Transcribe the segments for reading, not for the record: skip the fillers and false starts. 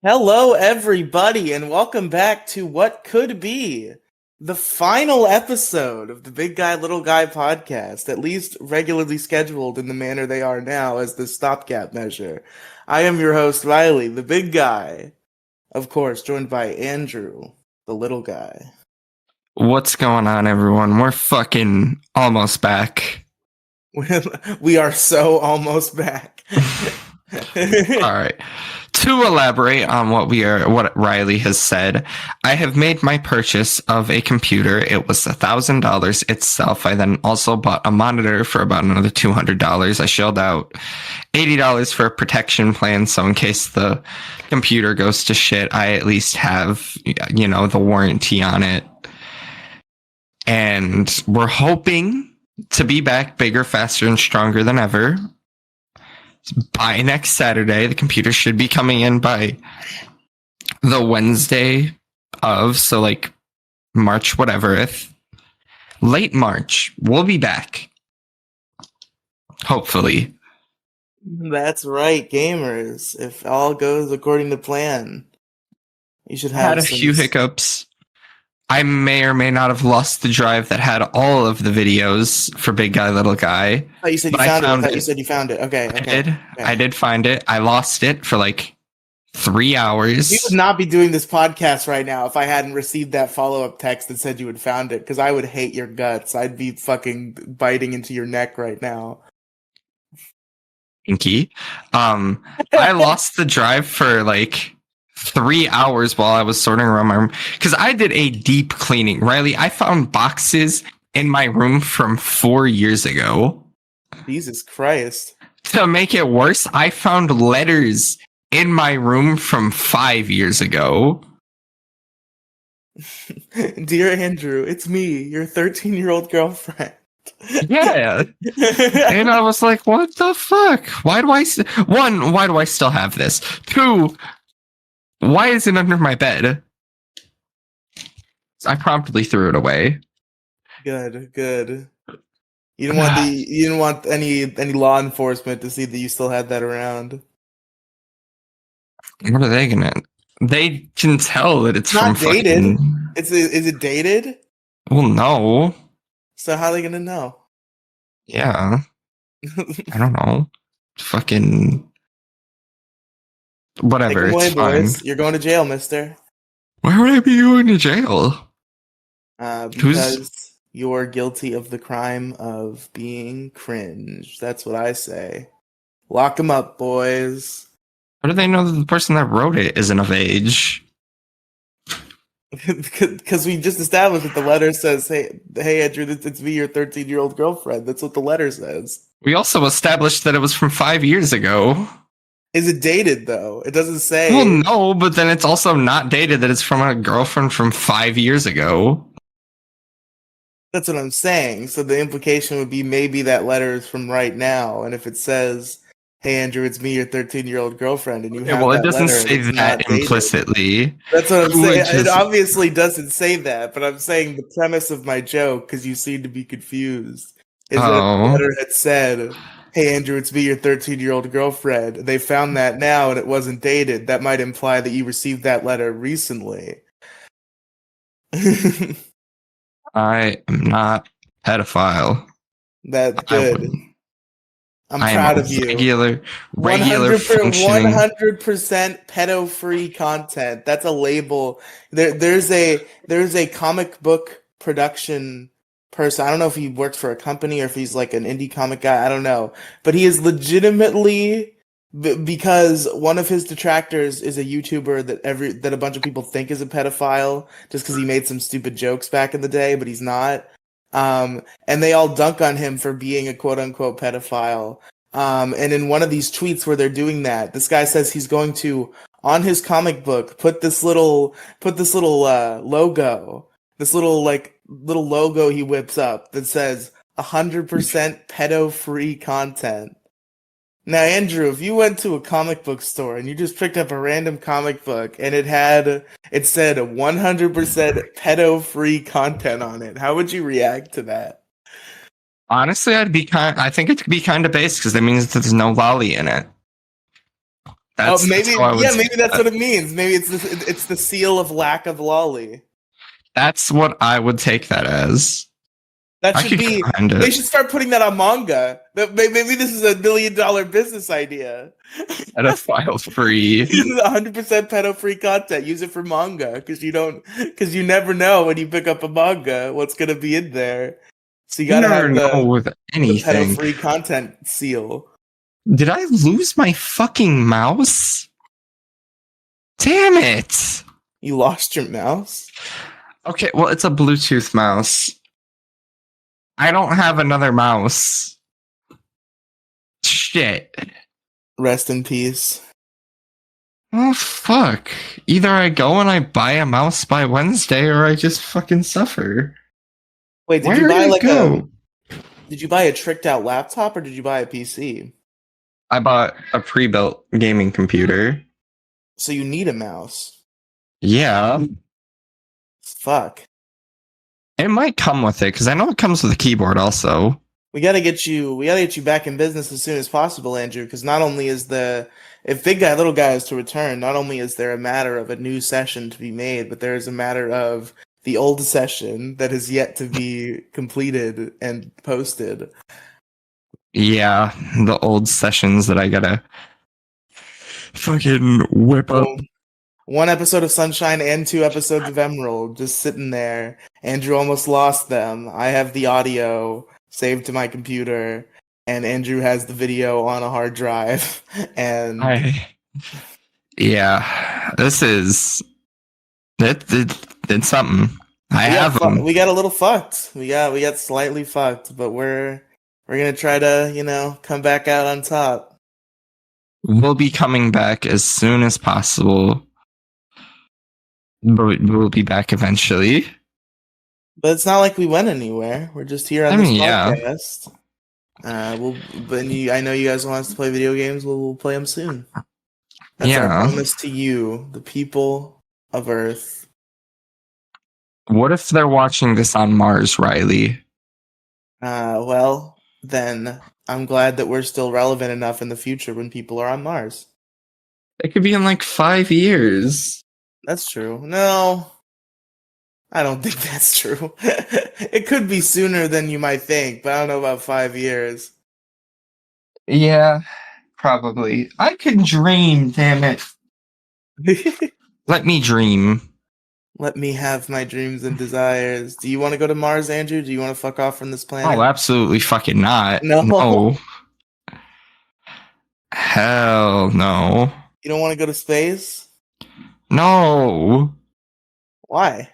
Hello, everybody, and welcome back to what could be the final episode of the Big Guy, Little Guy podcast, at least regularly scheduled in the manner they are now as the stopgap measure. I am your host, Riley, the Big Guy, of course, joined by Andrew, the Little Guy. What's going on, everyone? We're fucking almost back. We are so almost back. All right. To elaborate on what Riley has said, I have made my purchase of a computer. It was $1,000 itself. I then also bought a monitor for about another $200. I shelled out $80 for a protection plan, so in case the computer goes to shit, I at least have, the warranty on it. And we're hoping to be back bigger, faster, and stronger than ever. By next Saturday, the computer should be coming in by the Wednesday of, so like March, whatever, late March, we'll be back. Hopefully. That's right, gamers. If all goes according to plan, you should have had a few hiccups. I may or may not have lost the drive that had all of the videos for Big Guy, Little Guy. Oh, you said you found it. I thought you said you found it. Okay. I did find it. I lost it for like 3 hours. You would not be doing this podcast right now if I hadn't received that follow-up text that said you had found it, because I would hate your guts. I'd be fucking biting into your neck right now. Inky. I lost the drive for like 3 hours while I was sorting around my room because I did a deep cleaning. Riley, I found boxes in my room from 4 years ago. Jesus Christ. To make it worse, I found letters in my room from 5 years ago. Dear Andrew, it's me, your 13-year-old girlfriend. Yeah. And I was like, what the fuck? Why do I still have this? 2, why is it under my bed? I promptly threw it away. Good. You didn't want any law enforcement to see that you still had that around. What are they gonna? They can tell that it's not from dated. Fucking... Is it dated? Well, no. So how are they gonna know? Yeah. I don't know. Fucking whatever. Take away, it's boys. Fine. You're going to jail, mister. Why would I be going to jail? Because you're guilty of the crime of being cringe. That's what I say. Lock him up, boys. How do they know that the person that wrote it isn't of age? Because we just established that the letter says, hey Andrew, it's me, your 13-year-old girlfriend. That's what the letter says. We also established that it was from 5 years ago. Is it dated, though? It doesn't say. Well, no, but then it's also not dated that it's from a girlfriend from 5 years ago. That's what I'm saying. So the implication would be maybe that letter is from right now. And if it says, hey, Andrew, it's me, your 13-year-old girlfriend, and you have well, that it doesn't letter, say that implicitly. That's what I'm saying. It obviously doesn't say that, but I'm saying the premise of my joke, because you seem to be confused, is that the letter had said, hey, Andrew, it's me, your 13-year-old girlfriend. They found that now, and it wasn't dated. That might imply that you received that letter recently. I am not a pedophile. That's good. I'm proud of you. Regular 100% pedo-free content. That's a label. There's a comic book production person. I don't know if he works for a company or if he's like an indie comic guy. I don't know. But he is legitimately, because one of his detractors is a YouTuber that a bunch of people think is a pedophile just because he made some stupid jokes back in the day, but he's not. And they all dunk on him for being a quote-unquote pedophile. And in one of these tweets where they're doing that, this guy says he's going to, on his comic book, put this little logo, this little logo he whips up that says 100% pedo-free content. Now, Andrew, if you went to a comic book store and you just picked up a random comic book and it said 100% pedo-free content on it, how would you react to that? Honestly, I think it could be kind of based because that means that there's no lolly in it. That's maybe how I would say maybe that's that. what it means. Maybe it's the seal of lack of lolly. That's what I would take that as. That I should could be. get behind They it. should start putting that on manga. Maybe this is $1 million business idea. Pedophile free. 100% pedo-free content. Use it for manga because you never know when you pick up a manga what's gonna be in there. So you You gotta never have know with the anything. pedo-free content seal. Did I lose my fucking mouse? Damn it. You lost your mouse? Okay, well, it's a Bluetooth mouse. I don't have another mouse. Shit. Rest in peace. Oh, fuck. Either I go and I buy a mouse by Wednesday or I just fucking suffer. Wait, did Where you buy did it like go? did you buy a tricked out laptop or did you buy a PC? I bought a pre-built gaming computer. So you need a mouse. Yeah. Fuck. It might come with it, because I know it comes with a keyboard also. We gotta get you back in business as soon as possible, Andrew, because not only is if big guy little guy is to return, not only is there a matter of a new session to be made, but there is a matter of the old session that is yet to be completed and posted. Yeah, the old sessions that I gotta fucking whip up. Well, 1 episode of Sunshine and 2 episodes of Emerald just sitting there. Andrew almost lost them. I have the audio saved to my computer, and Andrew has the video on a hard drive. And yeah, this is it's something. I have them. We got a little fucked. We got slightly fucked, but we're gonna try to come back out on top. We'll be coming back as soon as possible. But we'll be back eventually. But it's not like we went anywhere. We're just here on this podcast. I know you guys want us to play video games. We'll play them soon. That's our promise to you, the people of Earth. What if they're watching this on Mars, Riley? Well, then I'm glad that we're still relevant enough in the future when people are on Mars. It could be in like 5 years. That's true. No, I don't think that's true. It could be sooner than you might think, but I don't know about 5 years. Yeah, probably. I could dream, damn it. Let me dream. Let me have my dreams and desires. Do you want to go to Mars, Andrew? Do you want to fuck off from this planet? Oh, absolutely fucking not. No. Hell no. You don't want to go to space? No. Why?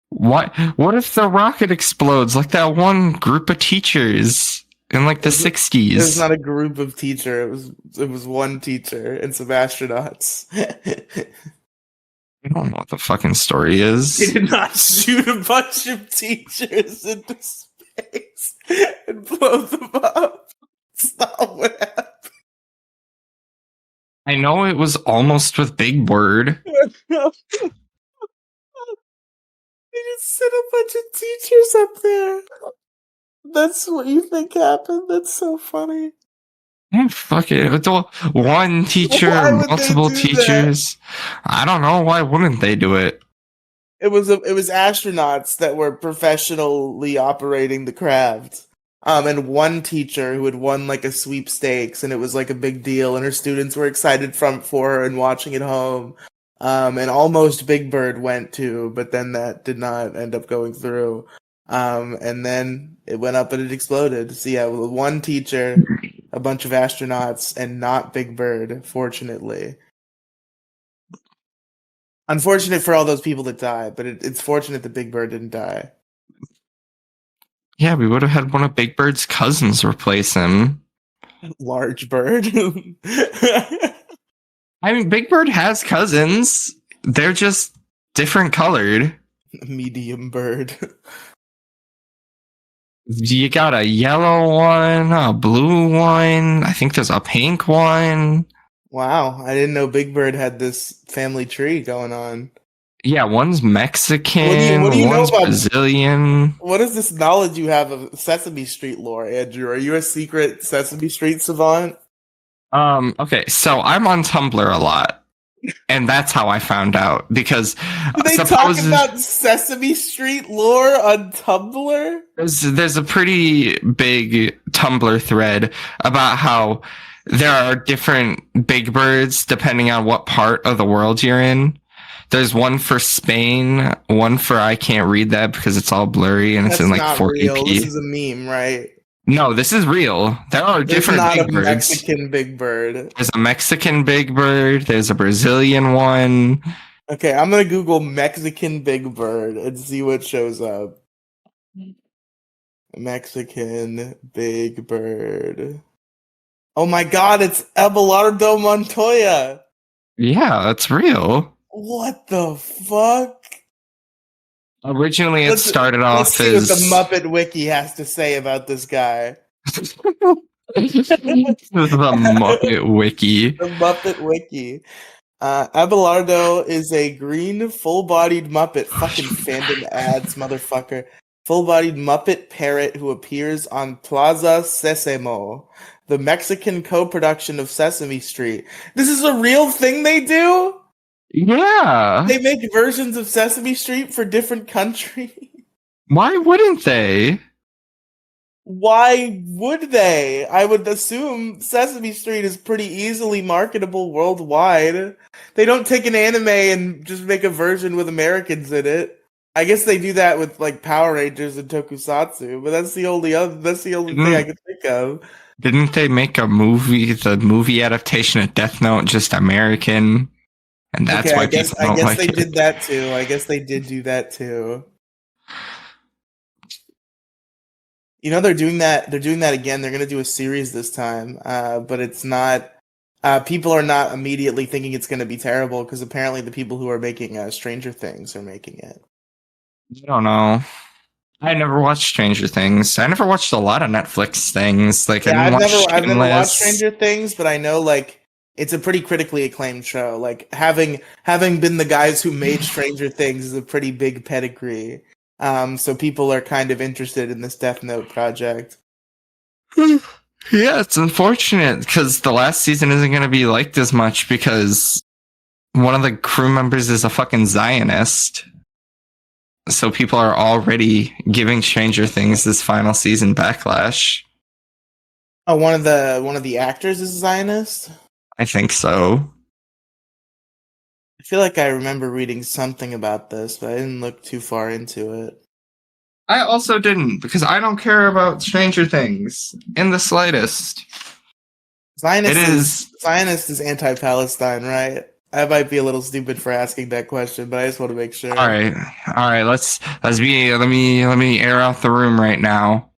What if the rocket explodes like that one group of teachers in like the 60s? It was not a group of teachers. It was one teacher and some astronauts. I don't know what the fucking story is. They did not shoot a bunch of teachers into space and blow them up. It's not what happened. I know it was almost with Big Bird. They just sent a bunch of teachers up there. That's what you think happened? That's so funny. Fuck it. One teacher, multiple teachers. I don't know. Why wouldn't they do it? It was astronauts that were professionally operating the craft. And one teacher who had won like a sweepstakes, and it was like a big deal, and her students were excited for her and watching at home. And almost Big Bird went to, but then that did not end up going through. And then it went up and it exploded. So yeah, one teacher, a bunch of astronauts, and not Big Bird, fortunately. Unfortunate for all those people that died, but it's fortunate that Big Bird didn't die. Yeah, we would have had one of Big Bird's cousins replace him. Large Bird. I mean, Big Bird has cousins. They're just different colored. Medium Bird. You got a yellow one, a blue one. I think there's a pink one. Wow, I didn't know Big Bird had this family tree going on. Yeah, one's Mexican, what do you one's know about Brazilian. What is this knowledge you have of Sesame Street lore, Andrew? Are you a secret Sesame Street savant? Okay, so I'm on Tumblr a lot, and that's how I found out because Do they talk about Sesame Street lore on Tumblr? there's a pretty big Tumblr thread about how there are different big birds depending on what part of the world you're in. There's one for Spain, one for I can't read that because it's all blurry and it's That's in like not real. This 480p. is a meme, right? No, this is real. There are There's different not a big birds. Mexican big bird. There's a Mexican big bird. There's a Brazilian one. Okay, I'm gonna Google Mexican big bird and see what shows up. Mexican big bird. Oh my god, it's Abelardo Montoya! Yeah, that's real. What the fuck? Originally, it Let's started let's off see what as the Muppet Wiki has to say about this guy. the Muppet Wiki. The Muppet Wiki. Abelardo is a green, full-bodied Muppet. Fucking fandom ads, motherfucker. Full-bodied Muppet parrot who appears on Plaza Sésamo, the Mexican co-production of Sesame Street. This is a real thing they do? Yeah. They make versions of Sesame Street for different countries? Why wouldn't they? Why would they? I would assume Sesame Street is pretty easily marketable worldwide. They don't take an anime and just make a version with Americans in it. I guess they do that with like Power Rangers and Tokusatsu, but that's the only thing I could think of. Didn't they make a movie, the movie adaptation of Death Note, just American? And that's why people don't like they it. did that too. I guess they did do that too. You know, they're doing that again. They're going to do a series this time, but it's not. People are not immediately thinking it's going to be terrible because apparently the people who are making Stranger Things are making it. I don't know. I never watched Stranger Things. I never watched a lot of Netflix things. Like Yeah, I didn't watch I've never watched Shameless. Stranger Things, but I know like it's a pretty critically acclaimed show. Like having been the guys who made Stranger Things is a pretty big pedigree. So people are kind of interested in this Death Note project. Yeah, it's unfortunate because the last season isn't going to be liked as much because one of the crew members is a fucking Zionist. So people are already giving Stranger Things this final season backlash. Oh, one of the actors is a Zionist? I think so. I feel like I remember reading something about this, but I didn't look too far into it. I also didn't because I don't care about Stranger Things in the slightest. Zionist is anti-Palestine, right? I might be a little stupid for asking that question, but I just want to make sure. All right. Let me air out the room right now.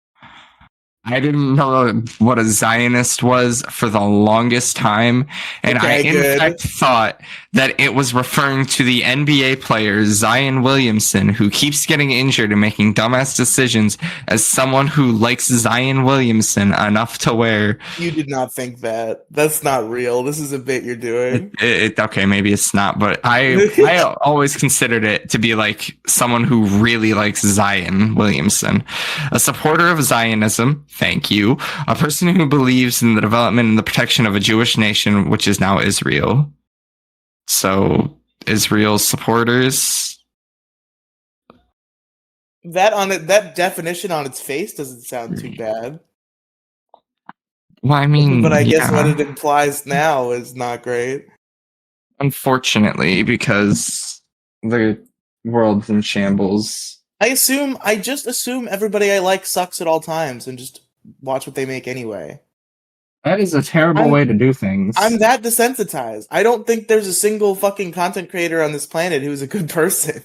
I didn't know what a Zionist was for the longest time, and I in fact thought that it was referring to the NBA player Zion Williamson, who keeps getting injured and making dumbass decisions, as someone who likes Zion Williamson enough to wear. You did not think that. That's not real. This is a bit you're doing. Okay, maybe it's not, but I always considered it to be like someone who really likes Zion Williamson, a supporter of Zionism. Thank you. A person who believes in the development and the protection of a Jewish nation, which is now Israel. So, Israel's supporters. That definition on its face doesn't sound too bad. Well, I mean, but I guess what it implies now is not great. Unfortunately, because the world's in shambles. I just assume everybody I like sucks at all times and just watch what they make anyway. That is a terrible way to do things. I'm that desensitized. I don't think there's a single fucking content creator on this planet who's a good person.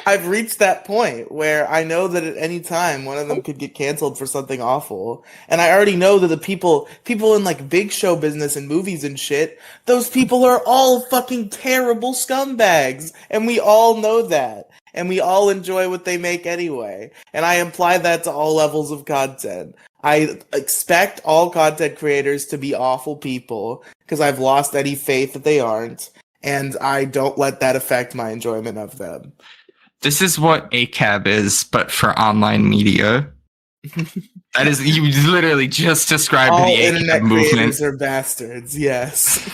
I've reached that point where I know that at any time one of them could get canceled for something awful. And I already know that the people in like big show business and movies and shit, those people are all fucking terrible scumbags. And we all know that. And we all enjoy what they make anyway. And I imply that to all levels of content. I expect all content creators to be awful people because I've lost any faith that they aren't, and I don't let that affect my enjoyment of them. This is what ACAB is, but for online media. That is, you literally just described All the ACAB internet movement. creators are bastards. Yes.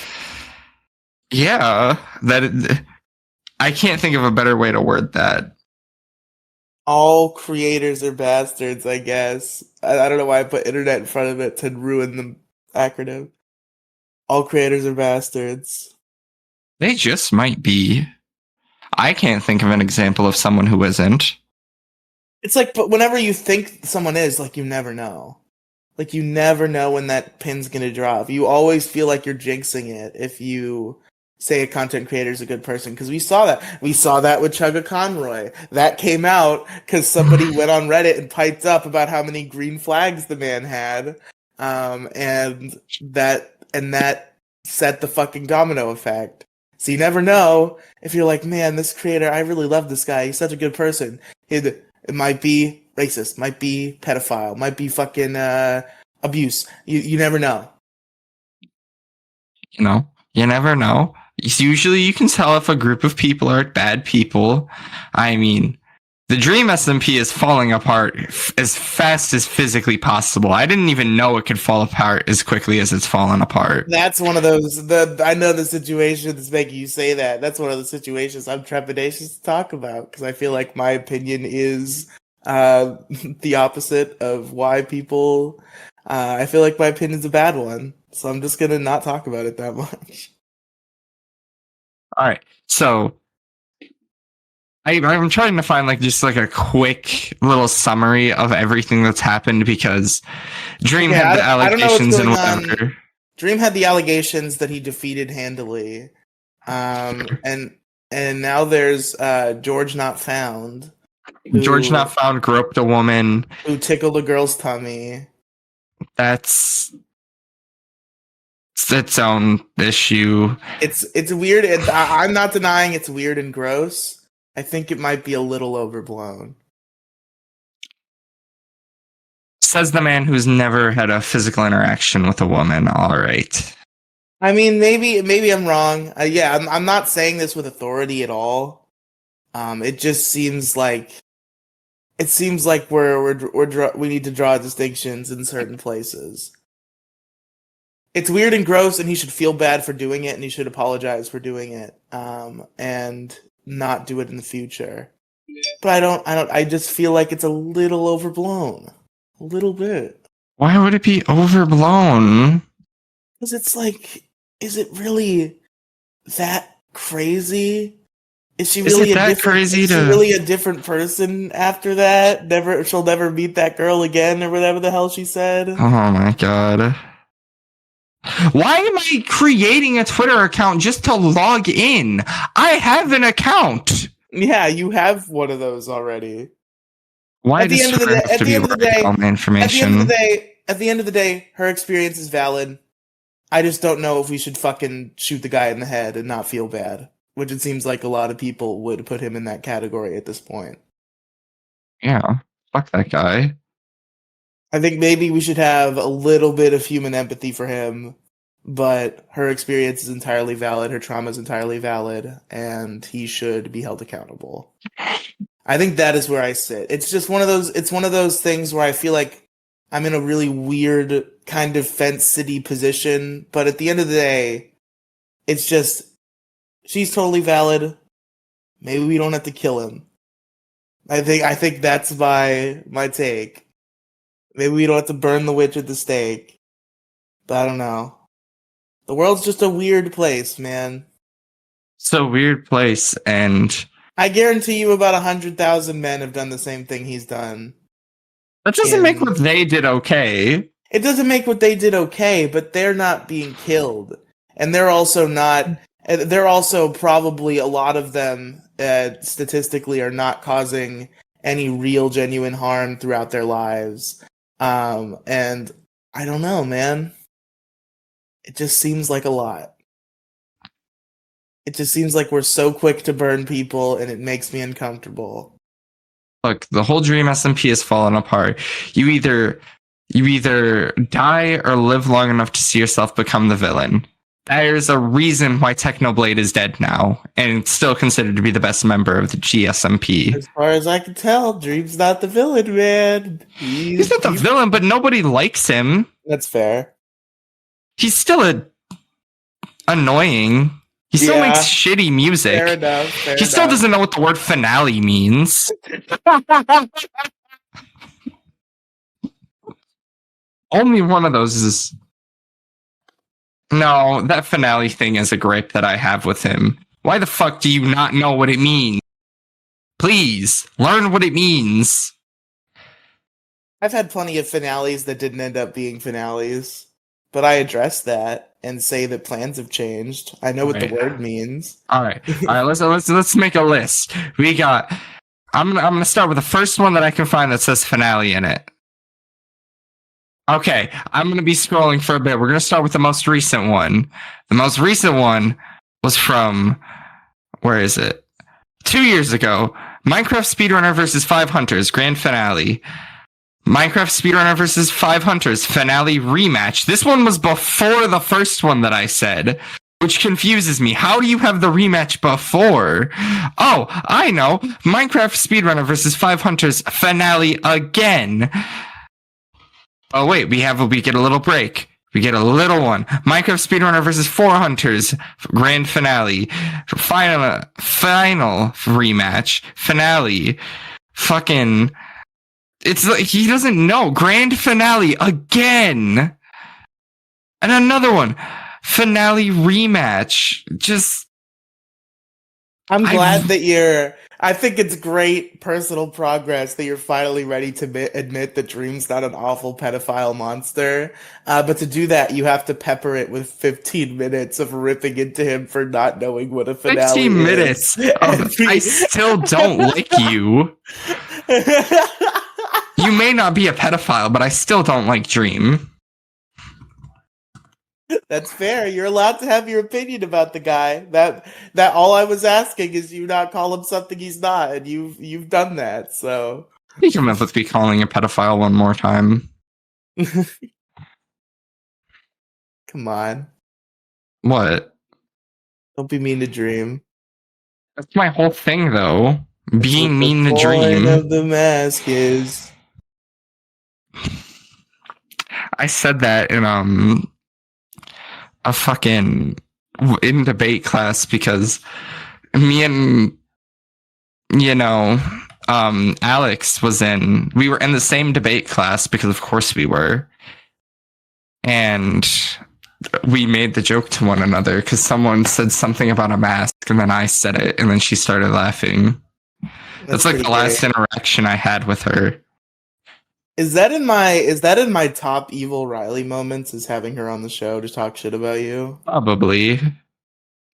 Yeah, I can't think of a better way to word that. All creators are bastards, I guess. I don't know why I put internet in front of it to ruin the acronym. All creators are bastards. They just might be. I can't think of an example of someone who isn't. It's like, but whenever you think someone is, like, you never know. Like, you never know when that pin's gonna drop. You always feel like you're jinxing it if you say a content creator is a good person. Because we saw that. We saw that with Chugga Conroy. That came out because somebody went on Reddit and piped up about how many green flags the man had. And that set the fucking domino effect. So you never know if you're like, man, this creator, I really love this guy. He's such a good person. It might be racist, might be pedophile, might be fucking abuse. You never know. You never know. Usually you can tell if a group of people are bad people. I mean, the Dream SMP is falling apart as fast as physically possible. I didn't even know it could fall apart as quickly as it's fallen apart. That's one of those. I know the situation that's making you say that. That's one of the situations I'm trepidatious to talk about because I feel like my opinion is the opposite of why people. I feel like my opinion's a bad one, so I'm just gonna not talk about it that much. All right, so I'm trying to find just a quick little summary of everything that's happened because Dream had the allegations and whatever. Dream had the allegations that he defeated handily, and now there's George Not Found. George Not Found groped a woman who tickled a girl's tummy. That's its own issue. It's weird. I'm not denying it's weird and gross. I think it might be a little overblown. Says the man who's never had a physical interaction with a woman. All right. I mean, maybe I'm wrong. Yeah, I'm not saying this with authority at all. It just seems like we need to draw distinctions in certain places. It's weird and gross, and he should feel bad for doing it, and he should apologize for doing it, and not do it in the future. But I just feel like it's a little overblown. A little bit. Why would it be overblown? Because it's like, is it really that crazy? Is she really a different person after that? She'll never meet that girl again, or whatever the hell she said. Oh my god. Why am I creating a Twitter account just to log in? I have an account. Yeah, you have one of those already. Why does Twitter have to be working on the information? At the end of the day, her experience is valid. I just don't know if we should fucking shoot the guy in the head and not feel bad, which it seems like a lot of people would put him in that category at this point. Yeah, fuck that guy. I think maybe we should have a little bit of human empathy for him, but her experience is entirely valid, her trauma is entirely valid, and he should be held accountable. I think that is where I sit. It's just one of those things where I feel like I'm in a really weird kind of fence city position, but at the end of the day, it's just she's totally valid. Maybe we don't have to kill him. I think that's my take. Maybe we don't have to burn the witch at the stake. But I don't know. The world's just a weird place, man. It's a weird place, and I guarantee you about 100,000 men have done the same thing he's done. That doesn't make what they did okay. It doesn't make what they did okay, but they're not being killed. And they're also probably, a lot of them, statistically, are not causing any real, genuine harm throughout their lives. And I don't know, man. It just seems like a lot. It just seems like we're so quick to burn people, and it makes me uncomfortable. Look, the whole Dream SMP has fallen apart. You either die or live long enough to see yourself become the villain. There's a reason why Technoblade is dead now, and still considered to be the best member of the GSMP. As far as I can tell, Dream's not the villain, man. He's not the villain, but nobody likes him. That's fair. He's still annoying. He still makes shitty music. Fair enough. He still doesn't know what the word finale means. Only one of those is... No, that finale thing is a gripe that I have with him. Why the fuck do you not know what it means? Please, learn what it means. I've had plenty of finales that didn't end up being finales, but I address that and say that plans have changed. I know what the word means. All right. Let's make a list. We got... I'm gonna start with the first one that I can find that says finale in it. Okay, I'm going to be scrolling for a bit. We're going to start with the most recent one. The most recent one was from, where is it? 2 years ago. Minecraft Speedrunner versus 5 Hunters, grand finale. Minecraft Speedrunner versus 5 Hunters, finale rematch. This one was before the first one that I said, which confuses me. How do you have the rematch before? Oh, I know. Minecraft Speedrunner versus 5 Hunters, finale again. Oh wait, we get a little break. We get a little one. Minecraft Speedrunner versus 4 Hunters, grand finale. Final rematch. Finale. Fucking... It's like, he doesn't know. Grand finale again. And another one. Finale rematch. Just... I'm glad that you're... I think it's great personal progress that you're finally ready to admit that Dream's not an awful pedophile monster. But to do that, you have to pepper it with 15 minutes of ripping into him for not knowing what a finale 15 is. Minutes I still don't like you. You may not be a pedophile, but I still don't like Dream. That's fair. You're allowed to have your opinion about the guy. That all I was asking is you not call him something he's not, and you've done that. So You can live with me calling a pedophile one more time. Come on. What? Don't be mean to Dream. That's my whole thing, though. Being mean to Dream. The point of the mask is... I said that in in debate class because me and Alex we were in the same debate class because of course we were, and we made the joke to one another because someone said something about a mask and then I said it and then she started laughing. That's like the last interaction I had with her. Is that in my top evil Riley moments, is having her on the show to talk shit about you? Probably.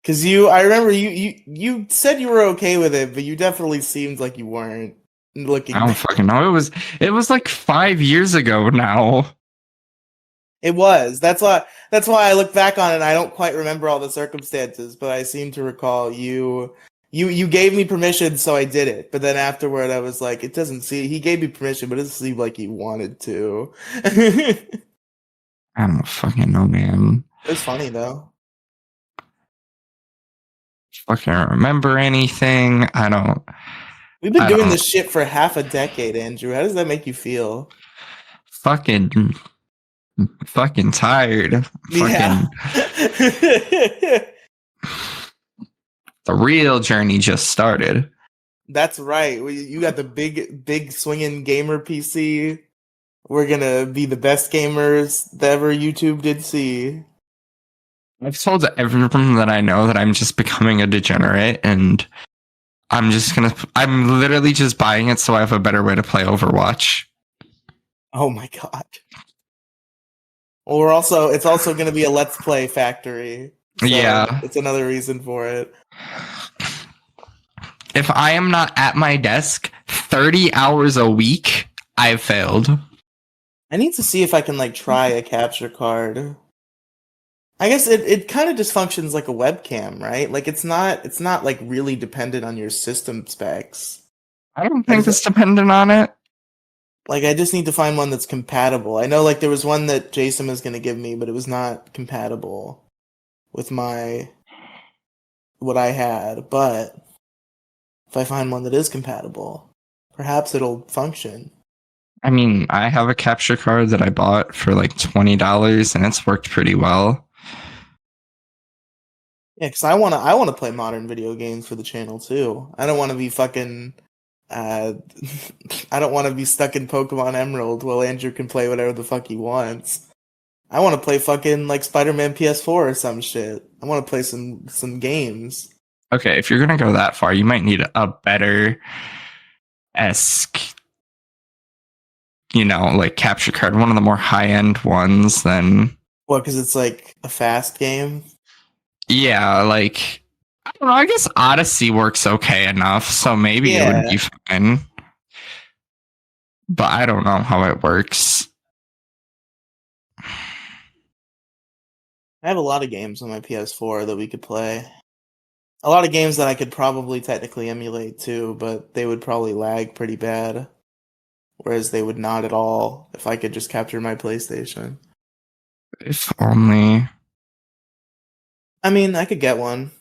Because I remember you said you were okay with it, but you definitely seemed like you weren't. Looking I don't fucking know. It was like 5 years ago now. It was. That's why I look back on it and I don't quite remember all the circumstances, but I seem to recall you gave me permission, so I did it. But then afterward, I was like, he gave me permission, but it doesn't seem like he wanted to. I don't fucking know, man. It was funny, though. Fucking remember anything? We've been doing this shit for half a decade, Andrew. How does that make you feel? Fucking tired. Yeah. The real journey just started. That's right. You got the big swinging gamer PC. We're gonna be the best gamers that ever YouTube did see. I've told everyone that I know that I'm just becoming a degenerate, and I'm literally just buying it so I have a better way to play Overwatch. Oh my god. Well, it's also gonna be a Let's Play factory. So yeah. It's another reason for it. If I am not at my desk 30 hours a week, I've failed. I need to see if I can try a capture card. I guess it kind of just functions like a webcam, right? It's not really dependent on your system specs. I don't think it's dependent on it. I just need to find one that's compatible. I know there was one that Jason was going to give me, but it was not compatible. with what I had, but if I find one that is compatible, perhaps it'll function. I mean, I have a capture card that I bought for like $20 and it's worked pretty well. Yeah, because I wanna play modern video games for the channel too. I don't want to be fucking. Uh, I don't want to be stuck in Pokemon Emerald while Andrew can play whatever the fuck he wants. I want to play fucking like Spider-Man PS4 or some shit. I want to play some games. Okay, if you're gonna go that far, you might need a better esque, like capture card, one of the more high end ones than. What? Because it's like a fast game. Yeah, like I don't know. I guess Odyssey works okay enough, so maybe it would be fine. But I don't know how it works. I have a lot of games on my PS4 that we could play. A lot of games that I could probably technically emulate too, but they would probably lag pretty bad. Whereas they would not at all if I could just capture my PlayStation. If only. I mean, I could get one.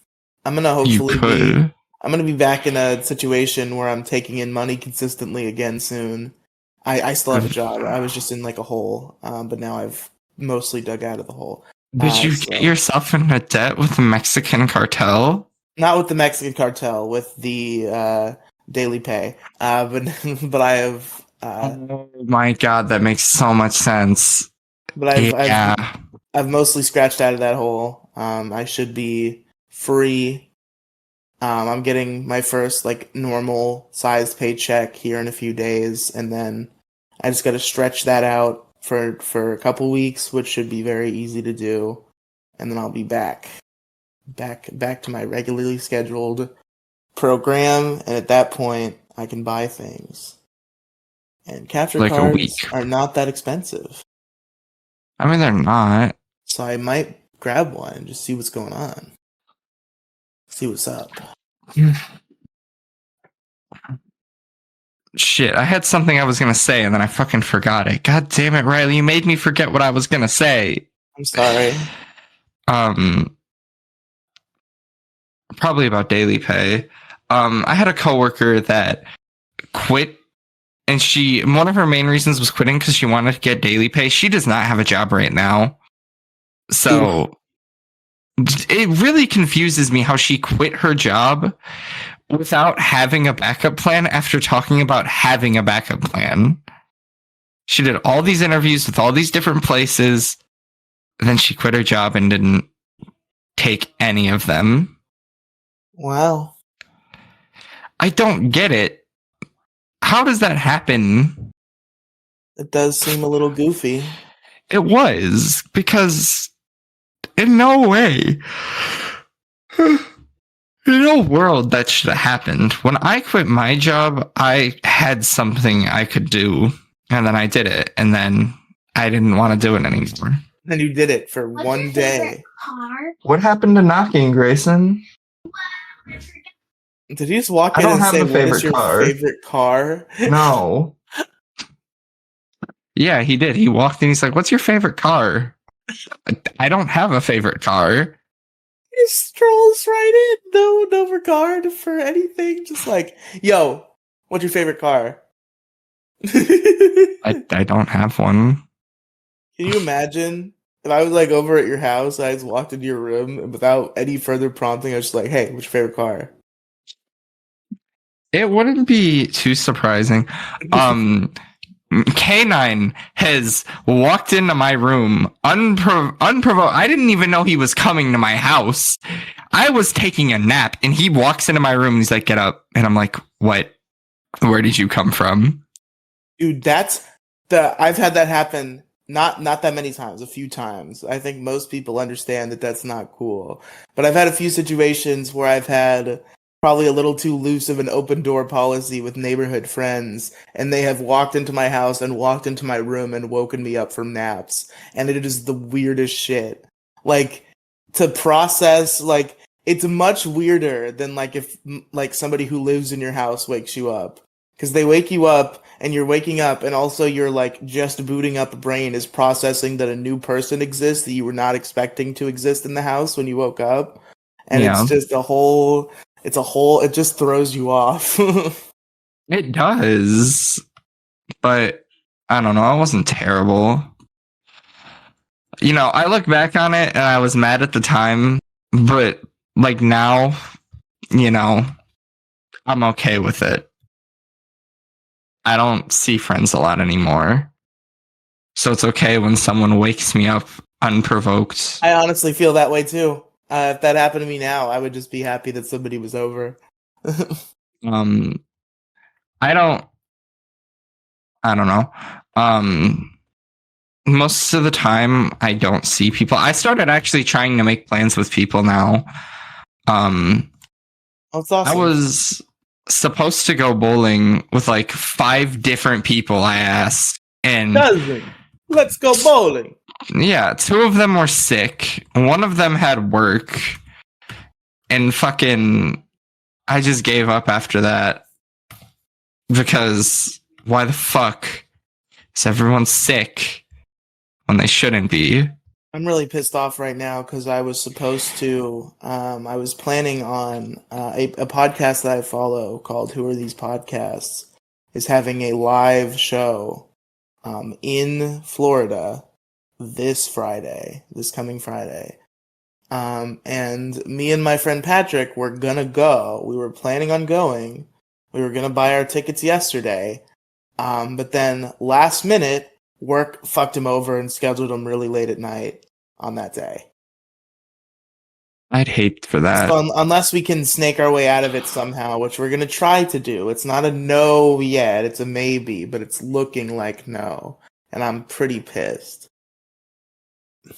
I'm gonna hopefully I'm gonna be back in a situation where I'm taking in money consistently again soon. I still have a job. I was just in like a hole, but now I've mostly dug out of the hole. Did you get yourself in a debt with the Mexican cartel? Not with the Mexican cartel, with the daily pay. But I have. Oh my god, that makes so much sense. But I've mostly scratched out of that hole. I should be free. I'm getting my first like normal sized paycheck here in a few days, and then I just got to stretch that out for a couple weeks, which should be very easy to do, and then I'll be back to my regularly scheduled program, and at that point I can buy things. And capture like cards are not that expensive. I mean, they're not. So I might grab one and just see what's going on. See what's up. Shit, I had something I was going to say and then I fucking forgot it. God damn it, Riley, you made me forget what I was going to say. I'm sorry. Probably about daily pay. I had a coworker that quit, and one of her main reasons was quitting because she wanted to get daily pay. She does not have a job right now. So it really confuses me how she quit her job without having a backup plan after talking about having a backup plan. She did all these interviews with all these different places, and then she quit her job and didn't take any of them. Wow. I don't get it. How does that happen? It does seem a little goofy. It was, because in no way, in no world that should have happened. When I quit my job, I had something I could do, and then I did it, and then I didn't want to do it anymore. Then you did it for one day. What happened to knocking, Grayson? Did he just walk in and say, "What is your favorite car?" No. Yeah, he did. He walked in. He's like, "What's your favorite car?" I don't have a favorite car. He strolls right in, no regard for anything. Just like, "Yo, what's your favorite car?" I don't have one. Can you imagine if I was like over at your house, I just walked into your room, and without any further prompting, I was just like, "Hey, what's your favorite car?" It wouldn't be too surprising. K9 has walked into my room unprovoked. I didn't even know he was coming to my house. I was taking a nap, and he walks into my room and he's like, "Get up." And I'm like, "What? Where did you come from?" Dude, I've had that happen not that many times, a few times. I think most people understand that that's not cool. But I've had a few situations where I've had probably a little too loose of an open door policy with neighborhood friends, and they have walked into my house and walked into my room and woken me up from naps, and it is the weirdest shit. Like, to process, like, it's much weirder than like if like somebody who lives in your house wakes you up. because they wake you up and you're waking up, and also you're like just booting up brain is processing that a new person exists that you were not expecting to exist in the house when you woke up, and Yeah. it's just it just throws you off. It does, but I don't know. It wasn't terrible. You know, I look back on it and I was mad at the time, but like now, you know, I'm okay with it. I don't see friends a lot anymore. So it's okay when someone wakes me up unprovoked. I honestly feel that way too. If that happened to me now, I would just be happy that somebody was over. Um, I don't know. Most of the time I don't see people. I started actually trying to make plans with people now. That's awesome. I was supposed to go bowling with like 5 different people I asked. And let's go bowling. Yeah, 2 of them were sick. One of them had work. And fucking I just gave up after that. Because why the fuck is everyone sick when they shouldn't be? I'm really pissed off right now because I was supposed to. I was planning on a podcast that I follow called "Who Are These Podcasts" is having a live show in Florida this coming Friday. And me and my friend Patrick were gonna go. We were planning on going. We were gonna buy our tickets yesterday. But then last minute, work fucked him over and scheduled him really late at night on that day. I'd hate for that. So unless we can snake our way out of it somehow, which we're gonna try to do, it's not a no yet, it's a maybe, but it's looking like no, and I'm pretty pissed.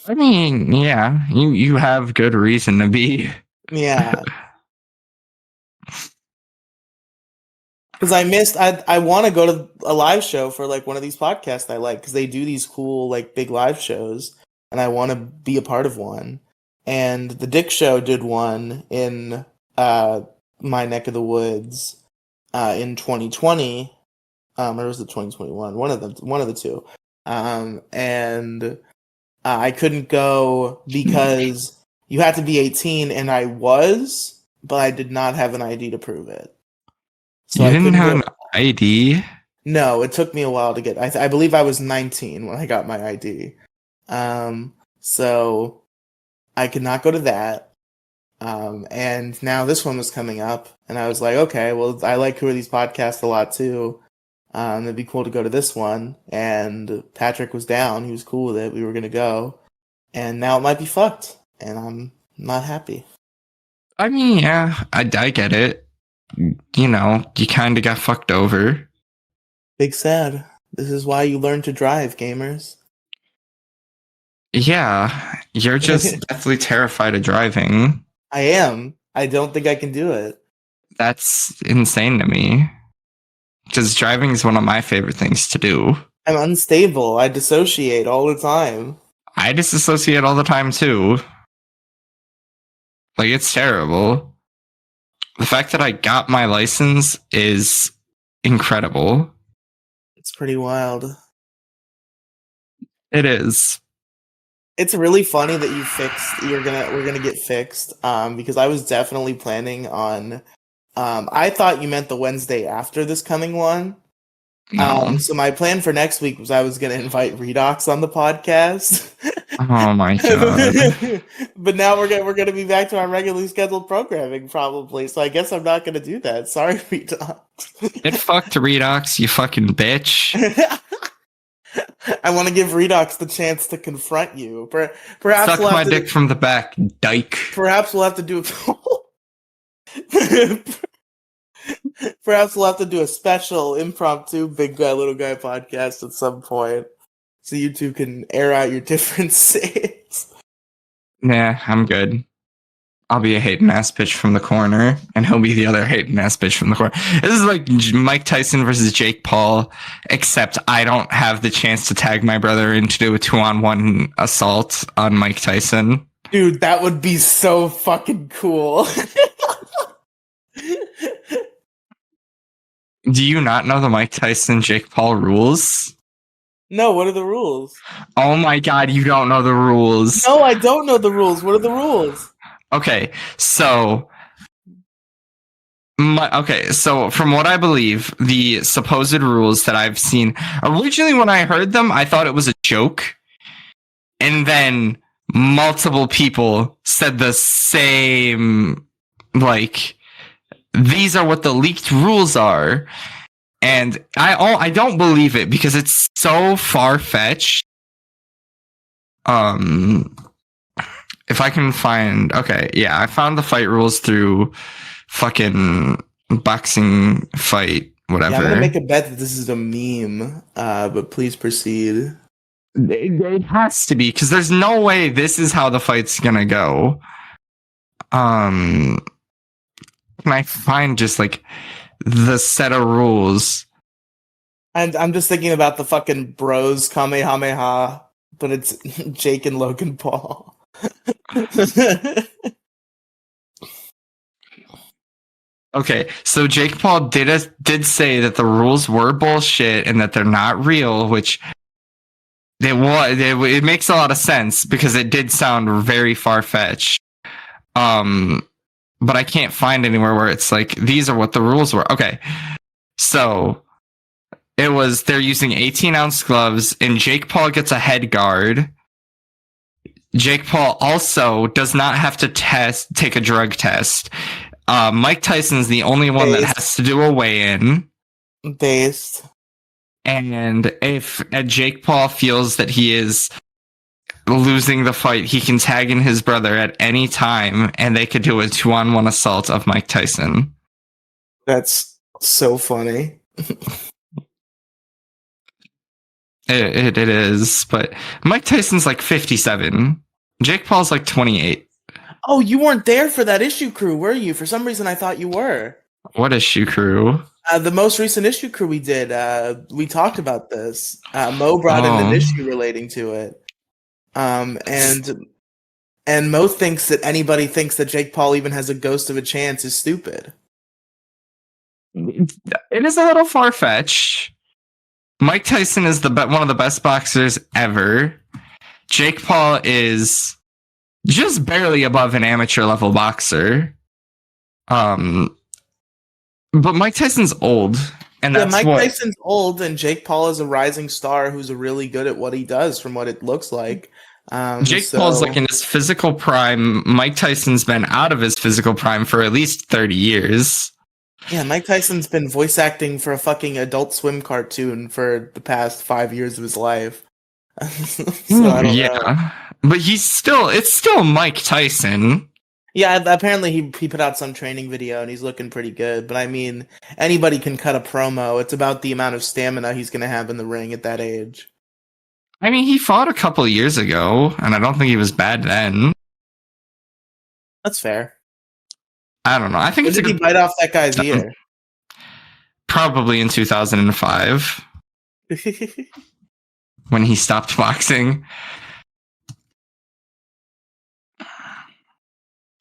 I mean, yeah, you have good reason to be. Yeah. Because I want to go to a live show for like one of these podcasts I like because they do these cool like big live shows, and I want to be a part of one. And the Dick Show did one in my neck of the woods in 2020, or was it 2021? One of the two. And I couldn't go because you had to be 18, and I was, but I did not have an ID to prove it. So you didn't have an ID? No, it took me a while to get. I believe I was 19 when I got my ID. So I could not go to that. And now this one was coming up, and I was like, okay, well, I like Who Are These Podcasts a lot too. It'd be cool to go to this one. And Patrick was down; he was cool with it. We were gonna go, and now it might be fucked, and I'm not happy. I mean, yeah, I get it. You know, you kind of got fucked over. Big sad. This is why you learn to drive, gamers. Yeah, you're just deathly terrified of driving. I am. I don't think I can do it. That's insane to me. Because driving is one of my favorite things to do. I'm unstable. I dissociate all the time. I disassociate all the time too. Like, it's terrible. The fact that I got my license is incredible. It's pretty wild. It is. It's really funny that we're gonna get fixed. Because I was definitely planning on. I thought you meant the Wednesday after this coming one. No. So my plan for next week was I was gonna invite Redox on the podcast. Oh my god. But now we're gonna be back to our regularly scheduled programming probably. So I guess I'm not gonna do that. Sorry, Redox. Get fucked, Redox, you fucking bitch. I want to give Redox the chance to confront you. Perhaps suck my dick from the back, dyke. Perhaps we'll have to do. Perhaps we'll have to do a special impromptu big guy little guy podcast at some point, so you two can air out your differences. Nah, I'm good. I'll be a hating ass bitch from the corner, and he'll be the other hating ass bitch from the corner. This is like Mike Tyson versus Jake Paul, except I don't have the chance to tag my brother in to do a 2-on-1 assault on Mike Tyson. Dude, that would be so fucking cool. Do you not know the Mike Tyson Jake Paul rules? No, what are the rules? Oh my god, you don't know the rules. No, I don't know the rules. What are the rules? Okay, so so from what I believe, the supposed rules that I've seen originally when I heard them, I thought it was a joke. And then multiple people said the same, like, these are what the leaked rules are. And I don't believe it because it's so far fetched. If I can find, okay, yeah, I found the fight rules through fucking boxing fight, whatever. Yeah, I'm gonna make a bet that this is a meme. But please proceed. It has to be because there's no way this is how the fight's gonna go. Can I find just like the set of rules? And I'm just thinking about the fucking bros Kamehameha, but it's Jake and Logan Paul. Okay, so Jake Paul did say that the rules were bullshit and that they're not real, which it makes a lot of sense because it did sound very far fetched. But I can't find anywhere where it's like these are what the rules were. Okay, so it was they're using 18-ounce gloves, and Jake Paul gets a head guard. Jake Paul also does not have to take a drug test. Mike Tyson's the only one that has to do a weigh-in. Based. And if Jake Paul feels that he is losing the fight, he can tag in his brother at any time, and they could do a 2-on-1 assault of Mike Tyson. That's so funny. It is, but Mike Tyson's like 57. Jake Paul's like 28. Oh, you weren't there for that issue crew, were you? For some reason, I thought you were. What issue crew? The most recent issue crew we did, we talked about this. Mo brought in an issue relating to it. And Mo thinks that anybody thinks that Jake Paul even has a ghost of a chance is stupid. It is a little far-fetched. Mike Tyson is one of the best boxers ever. Jake Paul is just barely above an amateur level boxer. But Mike Tyson's old, and that's Mike Tyson's old, and Jake Paul is a rising star who's really good at what he does, from what it looks like. Jake Paul's like in his physical prime. Mike Tyson's been out of his physical prime for at least 30 years. Yeah, Mike Tyson's been voice acting for a fucking Adult Swim cartoon for the past 5 years of his life. So I don't know. But it's still Mike Tyson. Yeah, apparently he put out some training video and he's looking pretty good. But I mean, anybody can cut a promo. It's about the amount of stamina he's going to have in the ring at that age. I mean, he fought a couple of years ago, and I don't think he was bad then. That's fair. I don't know. I think when did he bite off that guy's ear? Probably in 2005. When he stopped boxing.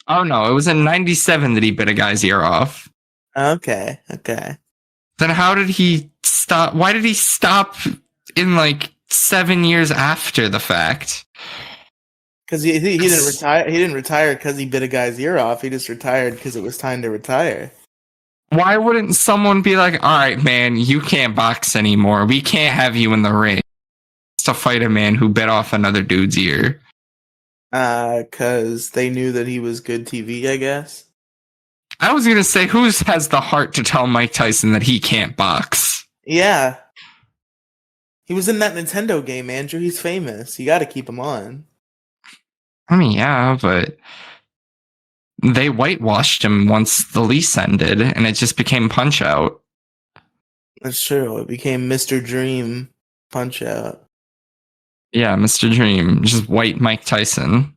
Oh no, it was in 97 that he bit a guy's ear off. Okay. Then how did he stop? Why did he stop in like 7 years after the fact? Because he didn't retire. He didn't retire because he bit a guy's ear off. He just retired because it was time to retire. Why wouldn't someone be like, all right, man, you can't box anymore. We can't have you in the ring to fight a man who bit off another dude's ear? Because they knew that he was good TV, I guess. I was going to say, who has the heart to tell Mike Tyson that he can't box? Yeah. He was in that Nintendo game, Andrew. He's famous. You got to keep him on. I mean, yeah, but they whitewashed him once the lease ended, and it just became Punch-Out. That's true. It became Mr. Dream Punch-Out. Yeah, Mr. Dream, just white Mike Tyson.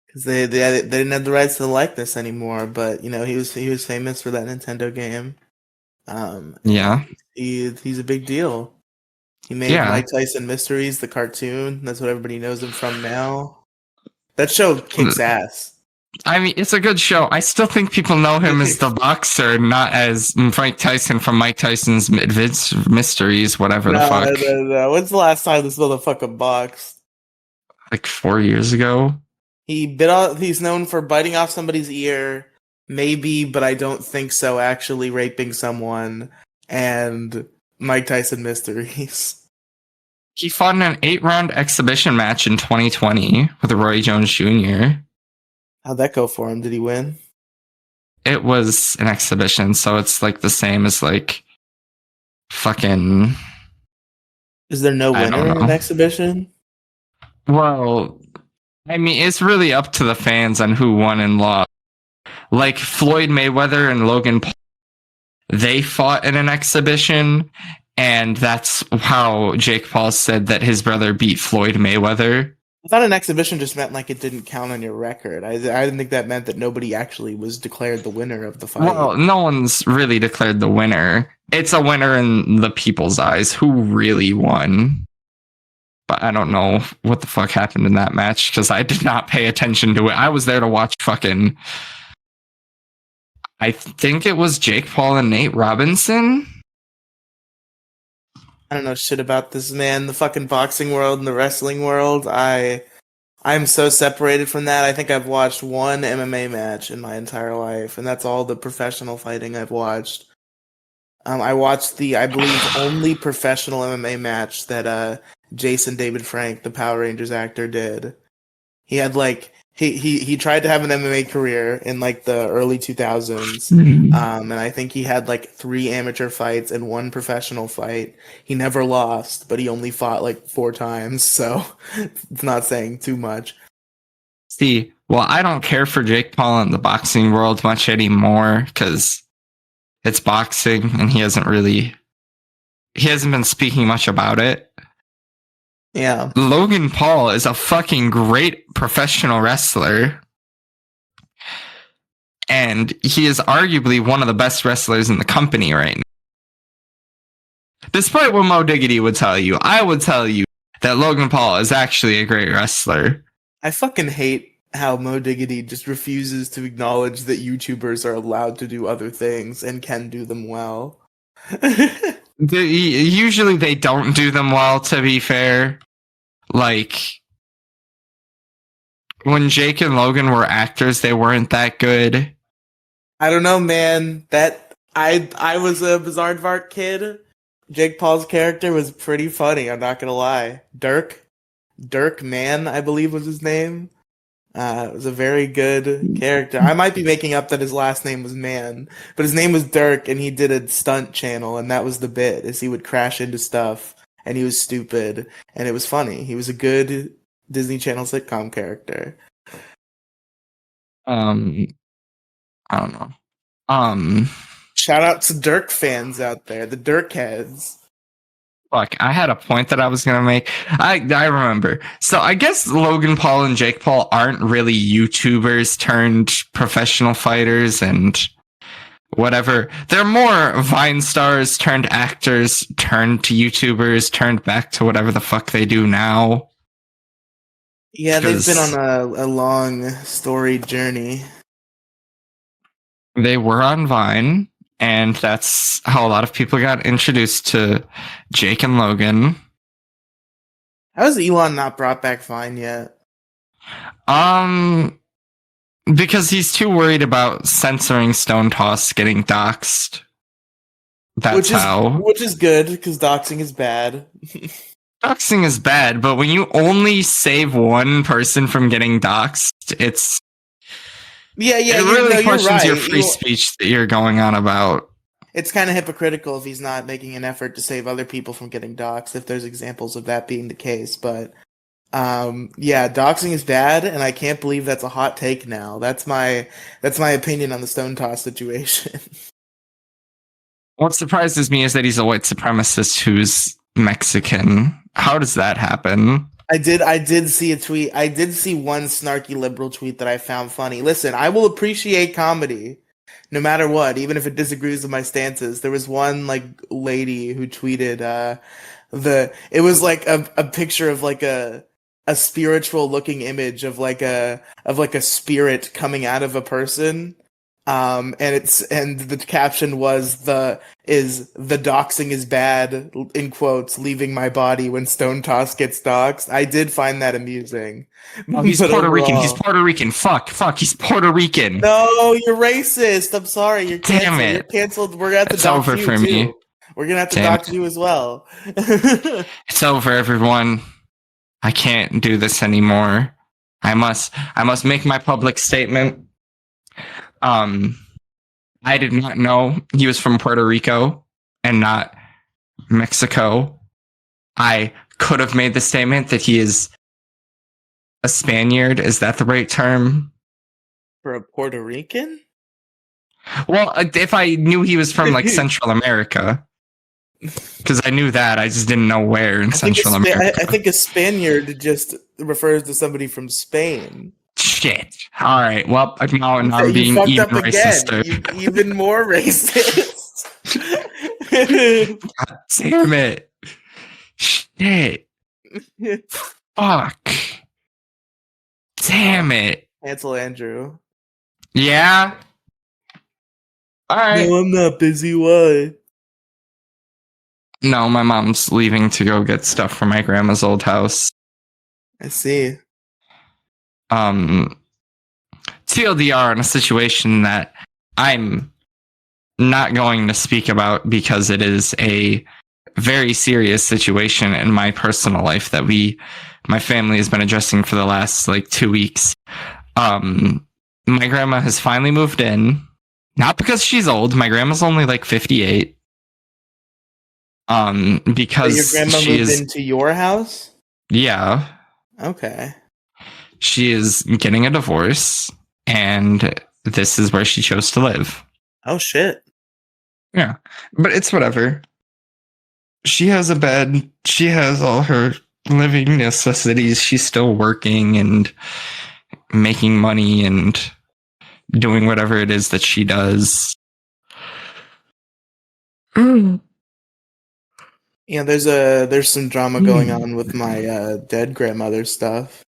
Because they didn't have the rights to the likeness anymore, but you know he was famous for that Nintendo game. Yeah, he's a big deal. He made Mike Tyson Mysteries, the cartoon. That's what everybody knows him from now. That show kicks ass. I mean, it's a good show. I still think people know him as the boxer, not as Mike Tyson from Mike Tyson's Mysteries, whatever the fuck. No. When's the last time this motherfucker boxed? Like 4 years ago. He's known for biting off somebody's ear, maybe, but I don't think so. Actually, raping someone and Mike Tyson Mysteries. He fought in an 8-round exhibition match in 2020 with Roy Jones Jr. How'd that go for him? Did he win? It was an exhibition, so it's like the same as like fucking. Is there no winner in an exhibition? Well, I mean, it's really up to the fans on who won and lost. Like Floyd Mayweather and Logan Paul, they fought in an exhibition, and that's how Jake Paul said that his brother beat Floyd Mayweather. I thought an exhibition just meant like it didn't count on your record. I didn't think that meant that nobody actually was declared the winner of the fight. Well, no one's really declared the winner. It's a winner in the people's eyes. Who really won? But I don't know what the fuck happened in that match because I did not pay attention to it. I was there to watch fucking. I think it was Jake Paul and Nate Robinson. I don't know shit about this, man. The fucking boxing world and the wrestling world. I'm so separated from that. I think I've watched one MMA match in my entire life, and that's all the professional fighting I've watched. I watched I believe, only professional MMA match that Jason David Frank, the Power Rangers actor, did. He had like he tried to have an MMA career in like the early 2000s, and I think he had like 3 amateur fights and 1 professional fight. He never lost, but he only fought like 4 times, so it's not saying too much. See, well, I don't care for Jake Paul in the boxing world much anymore because it's boxing, and he hasn't been speaking much about it. Yeah. Logan Paul is a fucking great professional wrestler. And he is arguably one of the best wrestlers in the company right now. Despite what Mo Diggity would tell you, I would tell you that Logan Paul is actually a great wrestler. I fucking hate how Mo Diggity just refuses to acknowledge that YouTubers are allowed to do other things and can do them well. Usually they don't do them well, to be fair. Like, when Jake and Logan were actors, they weren't that good. I don't know, man. That I was a Bizarre Vart kid. Jake Paul's character was pretty funny, I'm not gonna lie. Dirk Mann, I believe was his name. It was a very good character. I might be making up that his last name was Mann, but his name was Dirk, and he did a stunt channel, and that was the bit, is he would crash into stuff, and he was stupid, and it was funny. He was a good Disney Channel sitcom character. I don't know. Shout out to Dirk fans out there, the Dirk heads. Fuck, I had a point that I was gonna make. I remember. So I guess Logan Paul and Jake Paul aren't really YouTubers turned professional fighters and whatever. They're more Vine stars turned actors turned to YouTubers turned back to whatever the fuck they do now. Yeah, they've been on a long, storied journey. They were on Vine, and that's how a lot of people got introduced to Jake and Logan. How has Elon not brought back Vine yet? Because he's too worried about censoring Stone Toss getting doxxed. Which is good, because doxing is bad. Doxing is bad, but when you only save one person from getting doxxed, it's... It really questions your free speech that you're going on about. It's kind of hypocritical if he's not making an effort to save other people from getting doxxed, if there's examples of that being the case. But, doxing is bad, and I can't believe that's a hot take now. That's my opinion on the Stone Toss situation. What surprises me is that he's a white supremacist who's Mexican. How does that happen? I did see a tweet. I did see one snarky liberal tweet that I found funny. Listen, I will appreciate comedy no matter what, even if it disagrees with my stances. There was one like lady who tweeted it was like a picture of like a a spiritual looking image of like a spirit coming out of a person. And the caption was the doxing is bad in quotes, leaving my body when Stone Toss gets doxed. I did find that amusing. Oh, he's But Puerto Rican. overall, He's Puerto Rican. Fuck. He's Puerto Rican. no, you're racist. I'm sorry. You're Damn canceled. it. You're canceled. We're gonna have to It's dox over you for too. me. We're gonna have to Damn dox it. you as well. It's over, everyone. I can't do this anymore. I must make my public statement. I did not know he was from Puerto Rico and not Mexico. I could have made the statement that he is a Spaniard. Is that the right term? For a Puerto Rican? Well, if I knew he was from like Central America, because I knew that, I just didn't know where in Central America. I think a Spaniard just refers to somebody from Spain. Shit. All right. Well, now I'm You being fucked even up again. racister. You even more racist. God damn it. Shit. Fuck. Damn it. Cancel Andrew. Yeah. All right. No, I'm not busy. Why? No, my mom's leaving to go get stuff from my grandma's old house. I see. TLDR on a situation that I'm not going to speak about because it is a very serious situation in my personal life that my family has been addressing for the last like 2 weeks. My grandma has finally moved in, not because she's old. My grandma's only like 58. Because your grandma moved into your house? Yeah. Okay. She is getting a divorce, and this is where she chose to live. Oh shit. Yeah, but it's whatever. She has a bed. She has all her living necessities. She's still working and making money and doing whatever it is that she does. Yeah, there's some drama going on with my dead grandmother's stuff.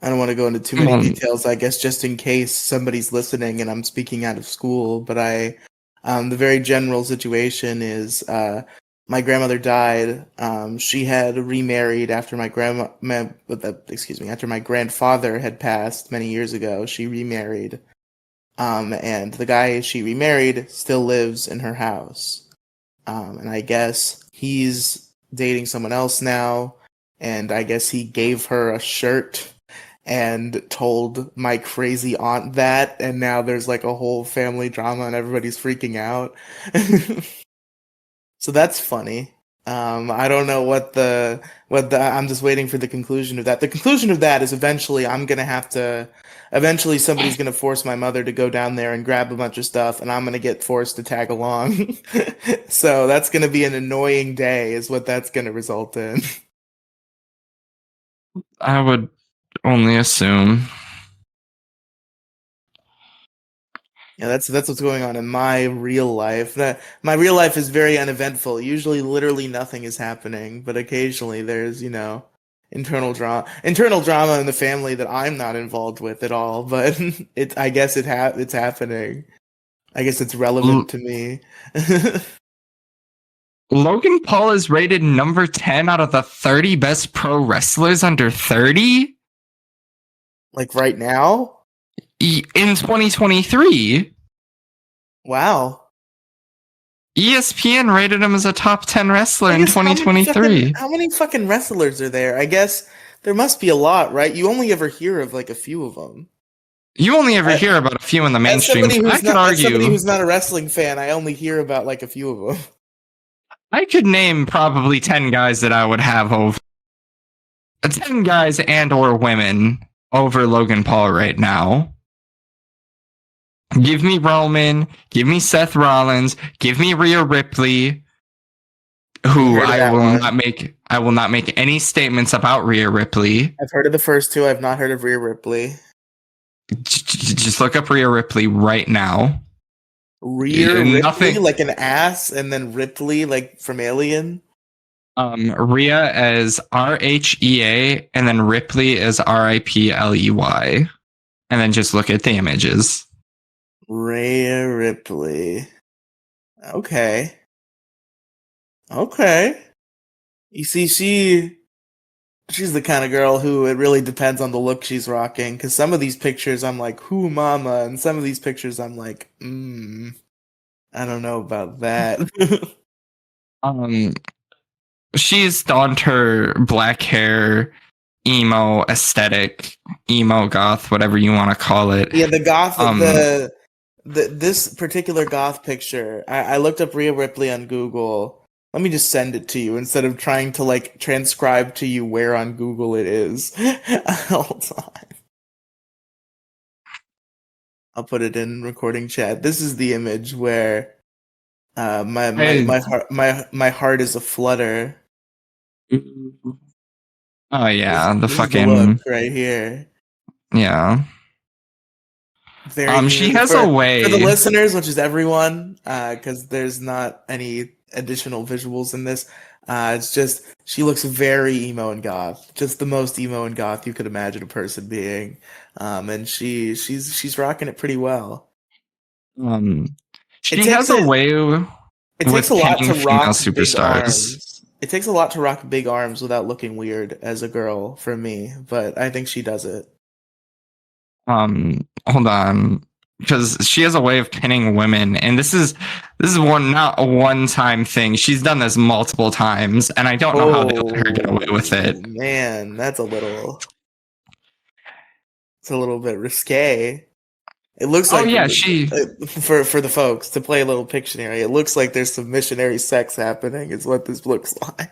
I don't want to go into too many details, I guess, just in case somebody's listening and I'm speaking out of school. But the very general situation is, my grandmother died. She had remarried after after my grandfather had passed many years ago. She remarried, and the guy she remarried still lives in her house. And I guess he's dating someone else now, and I guess he gave her a shirt and told my crazy aunt that, and now there's like a whole family drama and everybody's freaking out. So that's funny. I don't know I'm just waiting for the conclusion of that. The conclusion of that is eventually somebody's gonna force my mother to go down there and grab a bunch of stuff, and I'm gonna get forced to tag along. So that's gonna be an annoying day, is what that's gonna result in. I would only assume. Yeah, that's what's going on in my real life. My real life is very uneventful. Usually, literally nothing is happening, but occasionally there's, internal drama in the family that I'm not involved with at all. But I guess it's happening. I guess it's relevant to me. Logan Paul is rated number 10 out of the 30 best pro wrestlers under 30? Like right now? In 2023. Wow. ESPN rated him as a top 10 wrestler in 2023. How many fucking wrestlers are there? I guess there must be a lot, right? You only ever hear of like a few of them. You only ever hear about a few in the mainstream. As somebody who's not a wrestling fan, I only hear about like a few of them. I could name probably 10 guys that I would have over 10 guys and or women over Logan Paul right now. Give me Roman, give me Seth Rollins, give me Rhea Ripley, who I will not make any statements about Rhea Ripley. I've heard of the first two. I've not heard of Rhea Ripley. Just look up Rhea Ripley right now. Rhea Ripley, like an ass, and then Ripley, like from Alien? Rhea as RHEA, and then Ripley as RIPLEY, and then just look at the images. Rhea Ripley. Okay. Okay. You see, she's the kind of girl who it really depends on the look she's rocking. Because some of these pictures, I'm like, "Who, mama?" And some of these pictures, I'm like, I don't know about that. She's donned her black hair, emo aesthetic, emo goth, whatever you want to call it. Yeah, the goth, this particular goth picture. I looked up Rhea Ripley on Google. Let me just send it to you instead of trying to like transcribe to you where on Google it is. Hold on. I'll put it in recording chat. This is the image where my heart is a flutter. Oh yeah, this is the look right here. Yeah. Very she has a way for the listeners, which is everyone, because there's not any additional visuals in this. It's just she looks very emo and goth, just the most emo and goth you could imagine a person being, and she's rocking it pretty well. She has a way. It takes a lot to rock superstars. Big arms. It takes a lot to rock big arms without looking weird as a girl for me, but I think she does it. Hold on, because she has a way of pinning women, and this is not a one-time thing. She's done this multiple times, and I don't know how they let her get away with it. Man, it's a little bit risque. It looks like for the folks to play a little Pictionary. It looks like there's some missionary sex happening. Is what this looks like.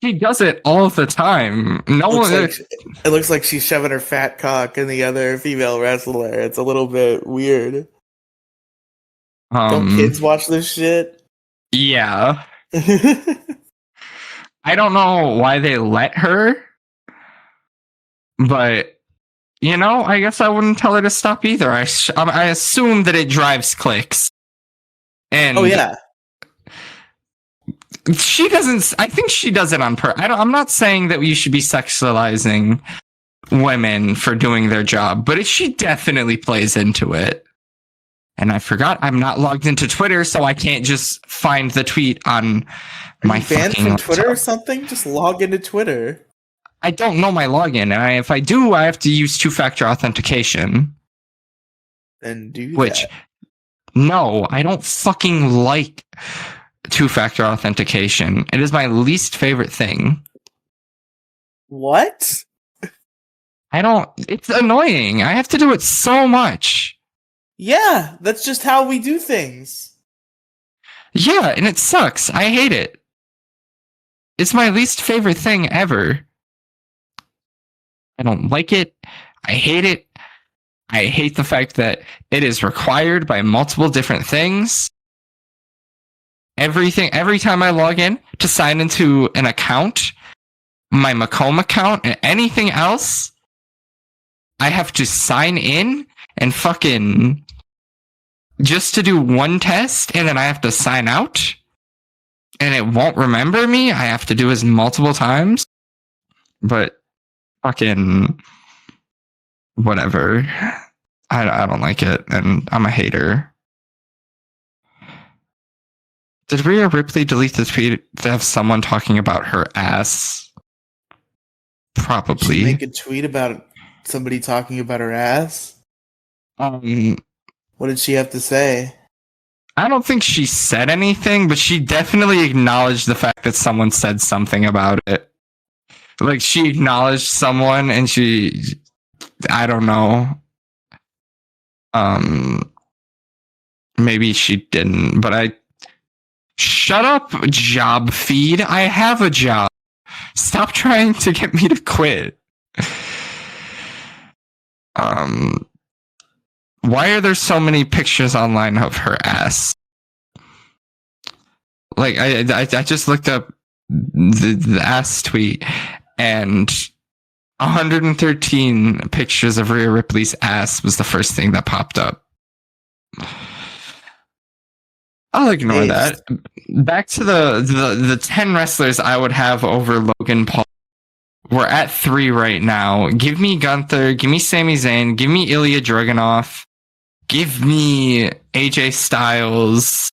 She does it all the time. It looks like she's shoving her fat cock in the other female wrestler. It's a little bit weird. Don't kids watch this shit? Yeah. I don't know why they let her, but I guess I wouldn't tell her to stop either. I assume that it drives clicks. And oh yeah. She doesn't. I think she does it on purpose. I'm not saying that we should be sexualizing women for doing their job, but she definitely plays into it. And I forgot I'm not logged into Twitter, so I can't just find the tweet on my banned from Twitter or something. Just log into Twitter. I don't know my login, and if I do, I have to use two-factor authentication. Then do that. No, I don't fucking like two-factor authentication. It is my least favorite thing. What? It's annoying. I have to do it so much. Yeah, that's just how we do things. Yeah, and it sucks. I hate it. It's my least favorite thing ever. I don't like it. I hate it. I hate the fact that it is required by multiple different things. Every time I log in to sign into an account, my Macomb account, and anything else, I have to sign in and fucking just to do one test, and then I have to sign out, and it won't remember me. I have to do this multiple times, but fucking whatever. I don't like it, and I'm a hater. Did Rhea Ripley delete the tweet to have someone talking about her ass? Probably. Did she make a tweet about somebody talking about her ass? What did she have to say? I don't think she said anything, but she definitely acknowledged the fact that someone said something about it. Like, she acknowledged someone, and I don't know. Maybe she didn't, but shut up, job feed. I have a job. Stop trying to get me to quit. Why are there so many pictures online of her ass? Like, I just looked up the ass tweet, and 113 pictures of Rhea Ripley's ass was the first thing that popped up. I'll ignore Based. that. Back to the 10 wrestlers I would have over Logan Paul. We're at 3 right now. Give me Gunther. Give me Sami Zayn. Give me Ilya Dragunov. Give me AJ Styles.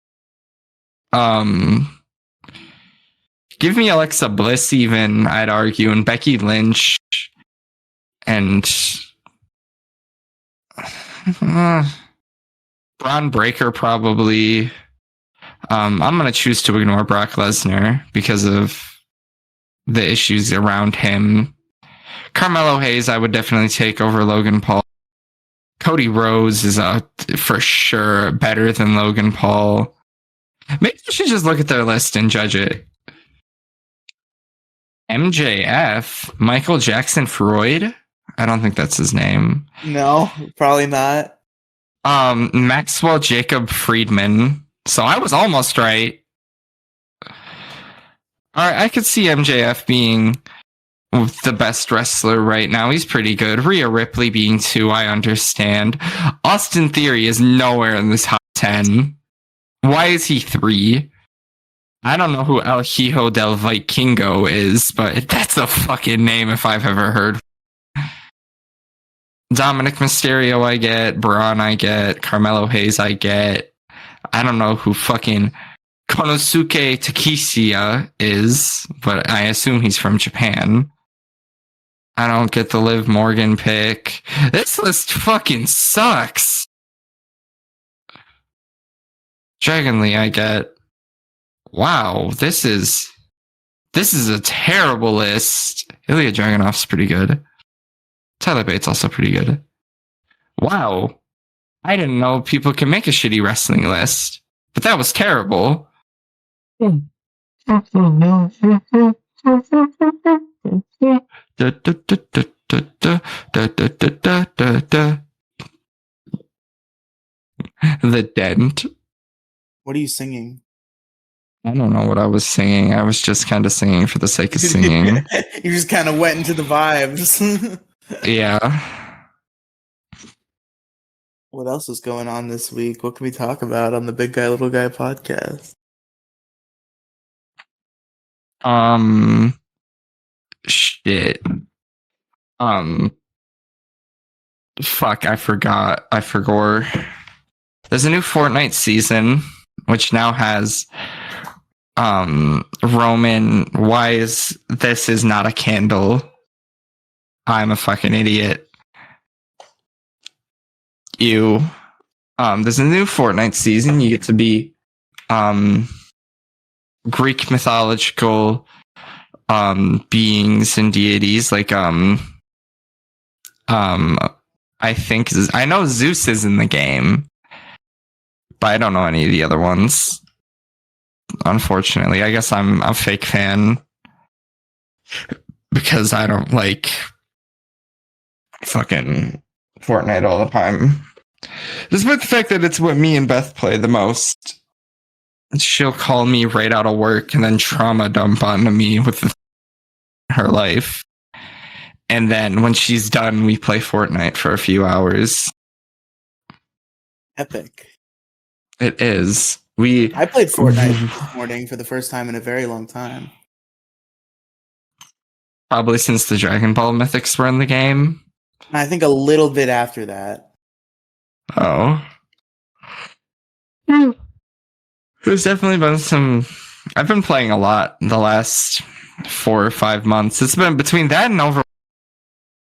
Give me Alexa Bliss even, I'd argue, and Becky Lynch. And Braun Breaker probably. I'm going to choose to ignore Brock Lesnar because of the issues around him. Carmelo Hayes, I would definitely take over Logan Paul. Cody Rhodes is for sure better than Logan Paul. Maybe you should just look at their list and judge it. MJF, Michael Jackson Freud. I don't think that's his name. No, probably not. Maxwell Jacob Friedman. So I was almost right. All right, I could see MJF being the best wrestler right now. He's pretty good. Rhea Ripley being 2, I understand. Austin Theory is nowhere in this top 10. Why is he 3? I don't know who El Hijo del Vikingo is, but that's a fucking name if I've ever heard. Dominic Mysterio I get. Braun I get. Carmelo Hayes I get. I don't know who fucking Konosuke Takeshita is, but I assume he's from Japan. I don't get the Liv Morgan pick. This list fucking sucks. Dragon Lee I get. Wow, this is a terrible list. Ilya Dragunov's pretty good. Tyler Bates also pretty good. Wow. I didn't know people can make a shitty wrestling list, but that was terrible. The Dent. What are you singing? I don't know what I was singing. I was just kind of singing for the sake of singing. You just kind of went into the vibes. Yeah. What else is going on this week? What can we talk about on the Big Guy Little Guy podcast? Shit. Fuck, I forgot. There's a new Fortnite season, which now has Roman, why is this is not a candle? I'm a fucking idiot. There's a new Fortnite season. You get to be Greek mythological beings and deities, like I think I know Zeus is in the game, but I don't know any of the other ones. Unfortunately, I guess I'm a fake fan because I don't like fucking Fortnite all the time. Despite the fact that it's what me and Beth play the most. She'll call me right out of work and then trauma dump onto me with her life. And then when she's done, we play Fortnite for a few hours. Epic. It is. I played Fortnite this morning for the first time in a very long time. Probably since the Dragon Ball Mythics were in the game. I think a little bit after that. Oh. There's definitely been some... I've been playing a lot the last 4 or 5 months. It's been between that and Overwatch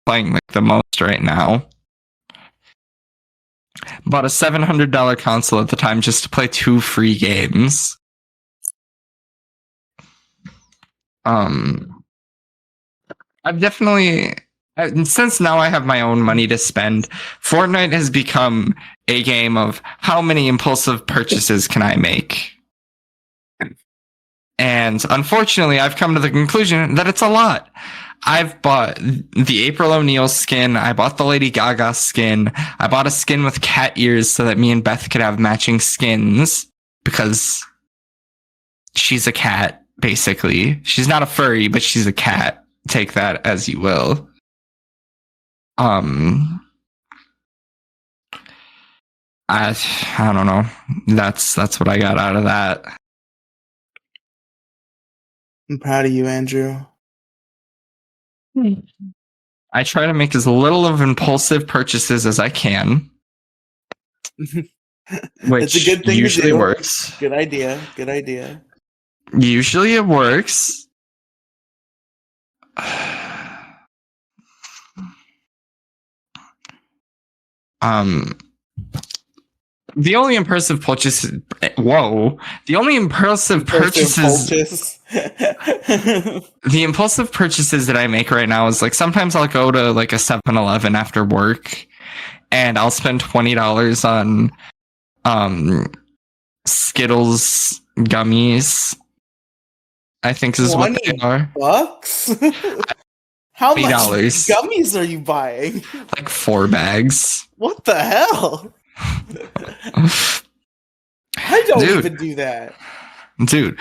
playing like the most right now. Bought a $700 console at the time just to play 2 free games. I've definitely... Since now I have my own money to spend, Fortnite has become a game of how many impulsive purchases can I make? And unfortunately, I've come to the conclusion that it's a lot. I've bought the April O'Neil skin. I bought the Lady Gaga skin. I bought a skin with cat ears so that me and Beth could have matching skins because she's a cat, basically. She's not a furry, but she's a cat. Take that as you will. I don't know. That's what I got out of that. I'm proud of you, Andrew. I try to make as little of impulsive purchases as I can, It's a which good thing to usually do. works. Good idea. Good idea. Usually it works. The only impulsive purchases. Whoa! The only impulsive purchases. The impulsive purchases that I make right now is like sometimes I'll go to like a 7-Eleven after work, and I'll spend $20 on Skittles gummies. I think is what they are. $20? How much $20. gummies are you buying? Like 4 bags. What the hell? I don't Dude. even do that. Dude.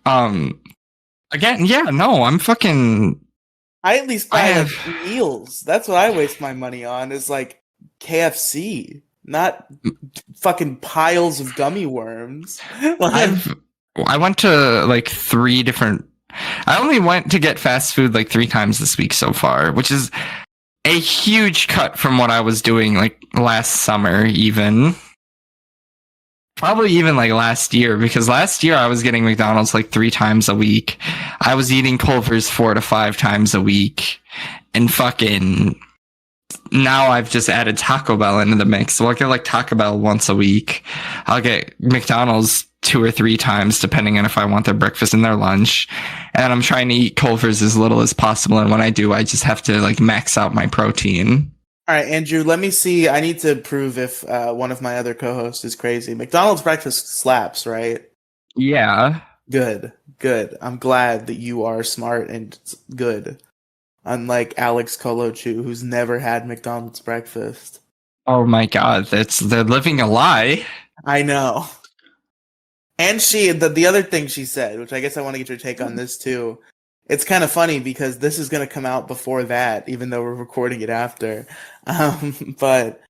Again, yeah, no, I'm fucking. I at least buy like meals. That's what I waste my money on, is like KFC, not fucking piles of gummy worms. I went to like 3 different. I only went to get fast food like 3 times this week so far, which is a huge cut from what I was doing like last summer, even. Probably even like last year, because last year I was getting McDonald's like 3 times a week. I was eating Culver's 4 to 5 times a week. And fucking now I've just added Taco Bell into the mix. So I'll get like Taco Bell once a week. I'll get McDonald's 2 or 3 times, depending on if I want their breakfast and their lunch. And I'm trying to eat Culver's as little as possible. And when I do, I just have to like max out my protein. All right, Andrew, let me see. I need to prove if one of my other co-hosts is crazy. McDonald's breakfast slaps, right? Yeah. Good. I'm glad that you are smart and good. Unlike Alex Kolochu, who's never had McDonald's breakfast. Oh my god, they're living a lie. I know. And the other thing she said, which I guess I want to get your take on this too. It's kind of funny because this is going to come out before that, even though we're recording it after. But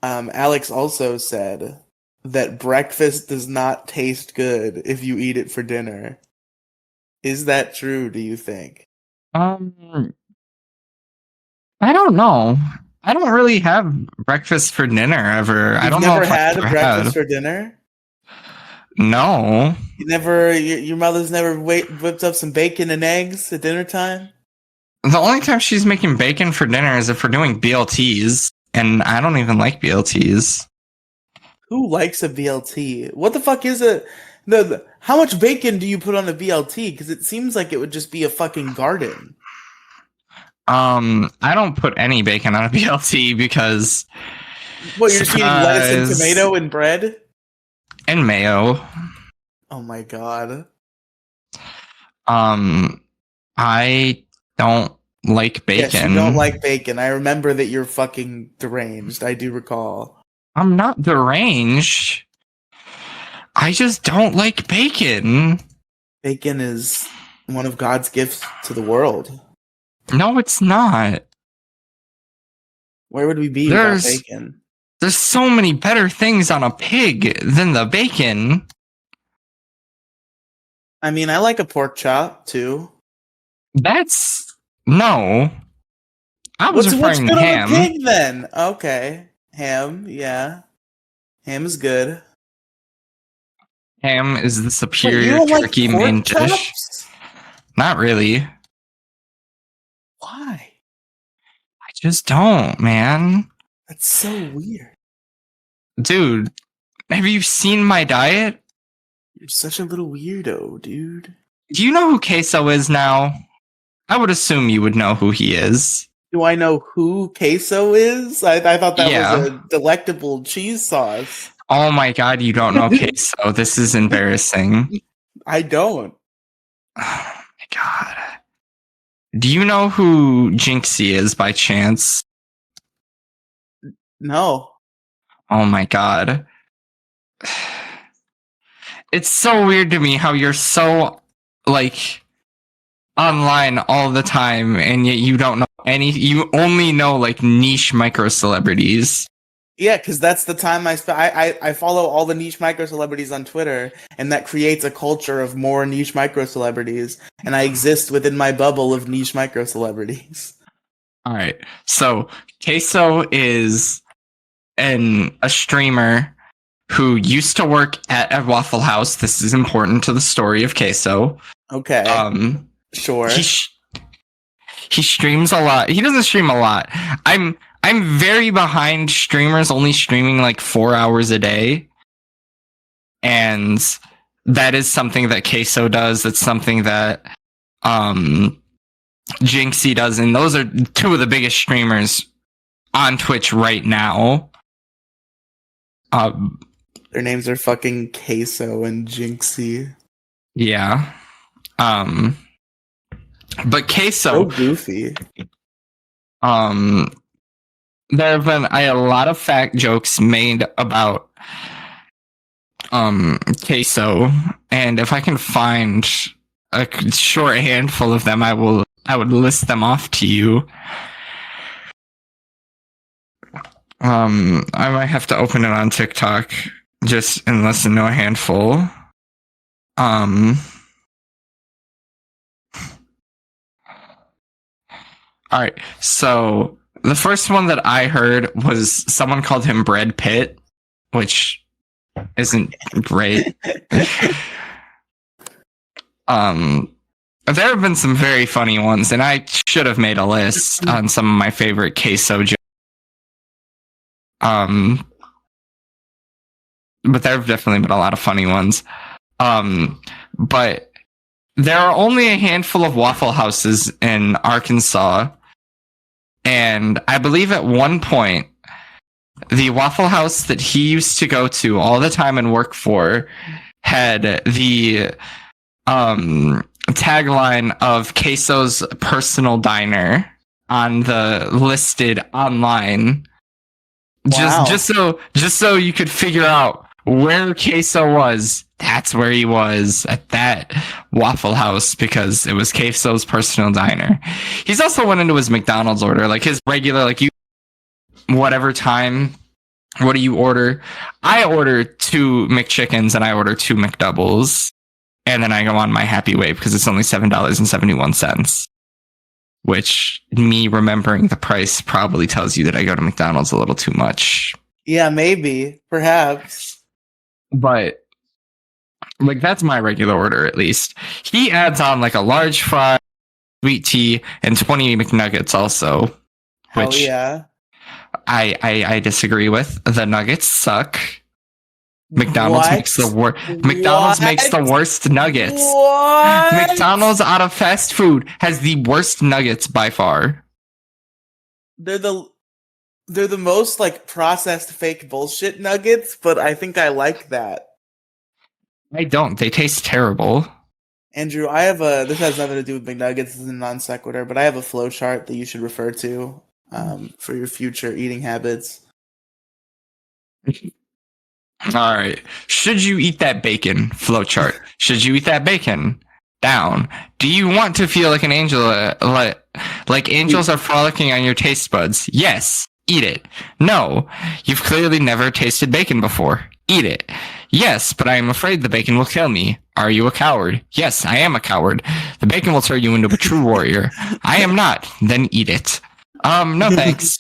Alex also said that breakfast does not taste good if you eat it for dinner. Is that true, do you think? I don't know. I don't really have breakfast for dinner ever. You've I don't know never if had a I've breakfast for dinner? No. Your mother's never whipped up some bacon and eggs at dinner time? The only time she's making bacon for dinner is if we're doing BLTs, and I don't even like BLTs. Who likes a BLT? What the fuck is it? How much bacon do you put on a BLT? Because it seems like it would just be a fucking garden. I don't put any bacon on a BLT because. What, you're just eating lettuce and tomato and bread? And mayo. Oh my god. I don't like bacon. Yes, you don't like bacon. I remember that you're fucking deranged. I do recall. I'm not deranged. I just don't like bacon. Bacon is one of God's gifts to the world. No, it's not. Where would we be without bacon? There's so many better things on a pig than the bacon. I mean, I like a pork chop too. No. I was referring to ham. On a pig then? Okay, ham. Yeah, ham is good. Ham is the superior turkey main dish. Not really. Why? I just don't, man. That's so weird. Dude, have you seen my diet? You're such a little weirdo, dude. Do you know who Queso is now? I would assume you would know who he is. Do I know who Queso is? I thought that was a delectable cheese sauce. Oh my god, you don't know Queso. This is embarrassing. I don't. Oh my god. Do you know who Jinxie is by chance? No. Oh my god. It's so weird to me how you're so, like, online all the time, and yet you don't know you only know, like, niche micro celebrities. Yeah, because that's the time I spend. I follow all the niche micro celebrities on Twitter, and that creates a culture of more niche micro celebrities, and I exist within my bubble of niche micro celebrities. All right. So Queso is a streamer who used to work at a Waffle House. This is important to the story of Queso. Okay, sure. He streams a lot. He doesn't stream a lot. I'm very behind streamers only streaming like 4 hours a day. And that is something that Queso does. That's something that Jinxie does. And those are two of the biggest streamers on Twitch right now. Their names are fucking Queso and Jinxie. Yeah. But Queso, So goofy. There have been a lot of fact jokes made about Queso, and if I can find a short handful of them, I would list them off to you. I might have to open it on TikTok just and listen to a handful. All right, so the first one that I heard was someone called him Brad Pitt, which isn't great. There have been some very funny ones, and I should have made a list on some of my favorite Queso jokes. But there have definitely been a lot of funny ones. But there are only a handful of Waffle Houses in Arkansas. And I believe at one point, the Waffle House that he used to go to all the time and work for had the tagline of Queso's personal diner on the listed online. Wow. Just so you could figure out where Queso was. That's where he was, at that Waffle House, because it was Queso's personal diner. He's also went into his McDonald's order, like his regular, like you, whatever time. What do you order? I order 2 McChickens and I order 2 McDoubles, and then I go on my happy way because it's only $7.71. Which, me remembering the price probably tells you that I go to McDonald's a little too much. Yeah, maybe, perhaps. But like, that's my regular order, at least. He adds on like a large fry, sweet tea, and 20 McNuggets also. Hell Which yeah. I disagree with. The nuggets suck. McDonald's What? makes the worst. McDonald's makes the worst nuggets. What? McDonald's out of fast food has the worst nuggets by far. They're the most like processed fake bullshit nuggets, but I think I like that. I don't. They taste terrible. Andrew, I have this has nothing to do with McNuggets, this is a non sequitur, but I have a flow chart that you should refer to for your future eating habits. All right. Should you eat that bacon? Flowchart. Should you eat that bacon? Down. Do you want to feel like an angel, like angels are frolicking on your taste buds? Yes. Eat it. No. You've clearly never tasted bacon before. Eat it. Yes, but I am afraid the bacon will kill me. Are you a coward? Yes, I am a coward. The bacon will turn you into a true warrior. I am not. Then eat it. No thanks.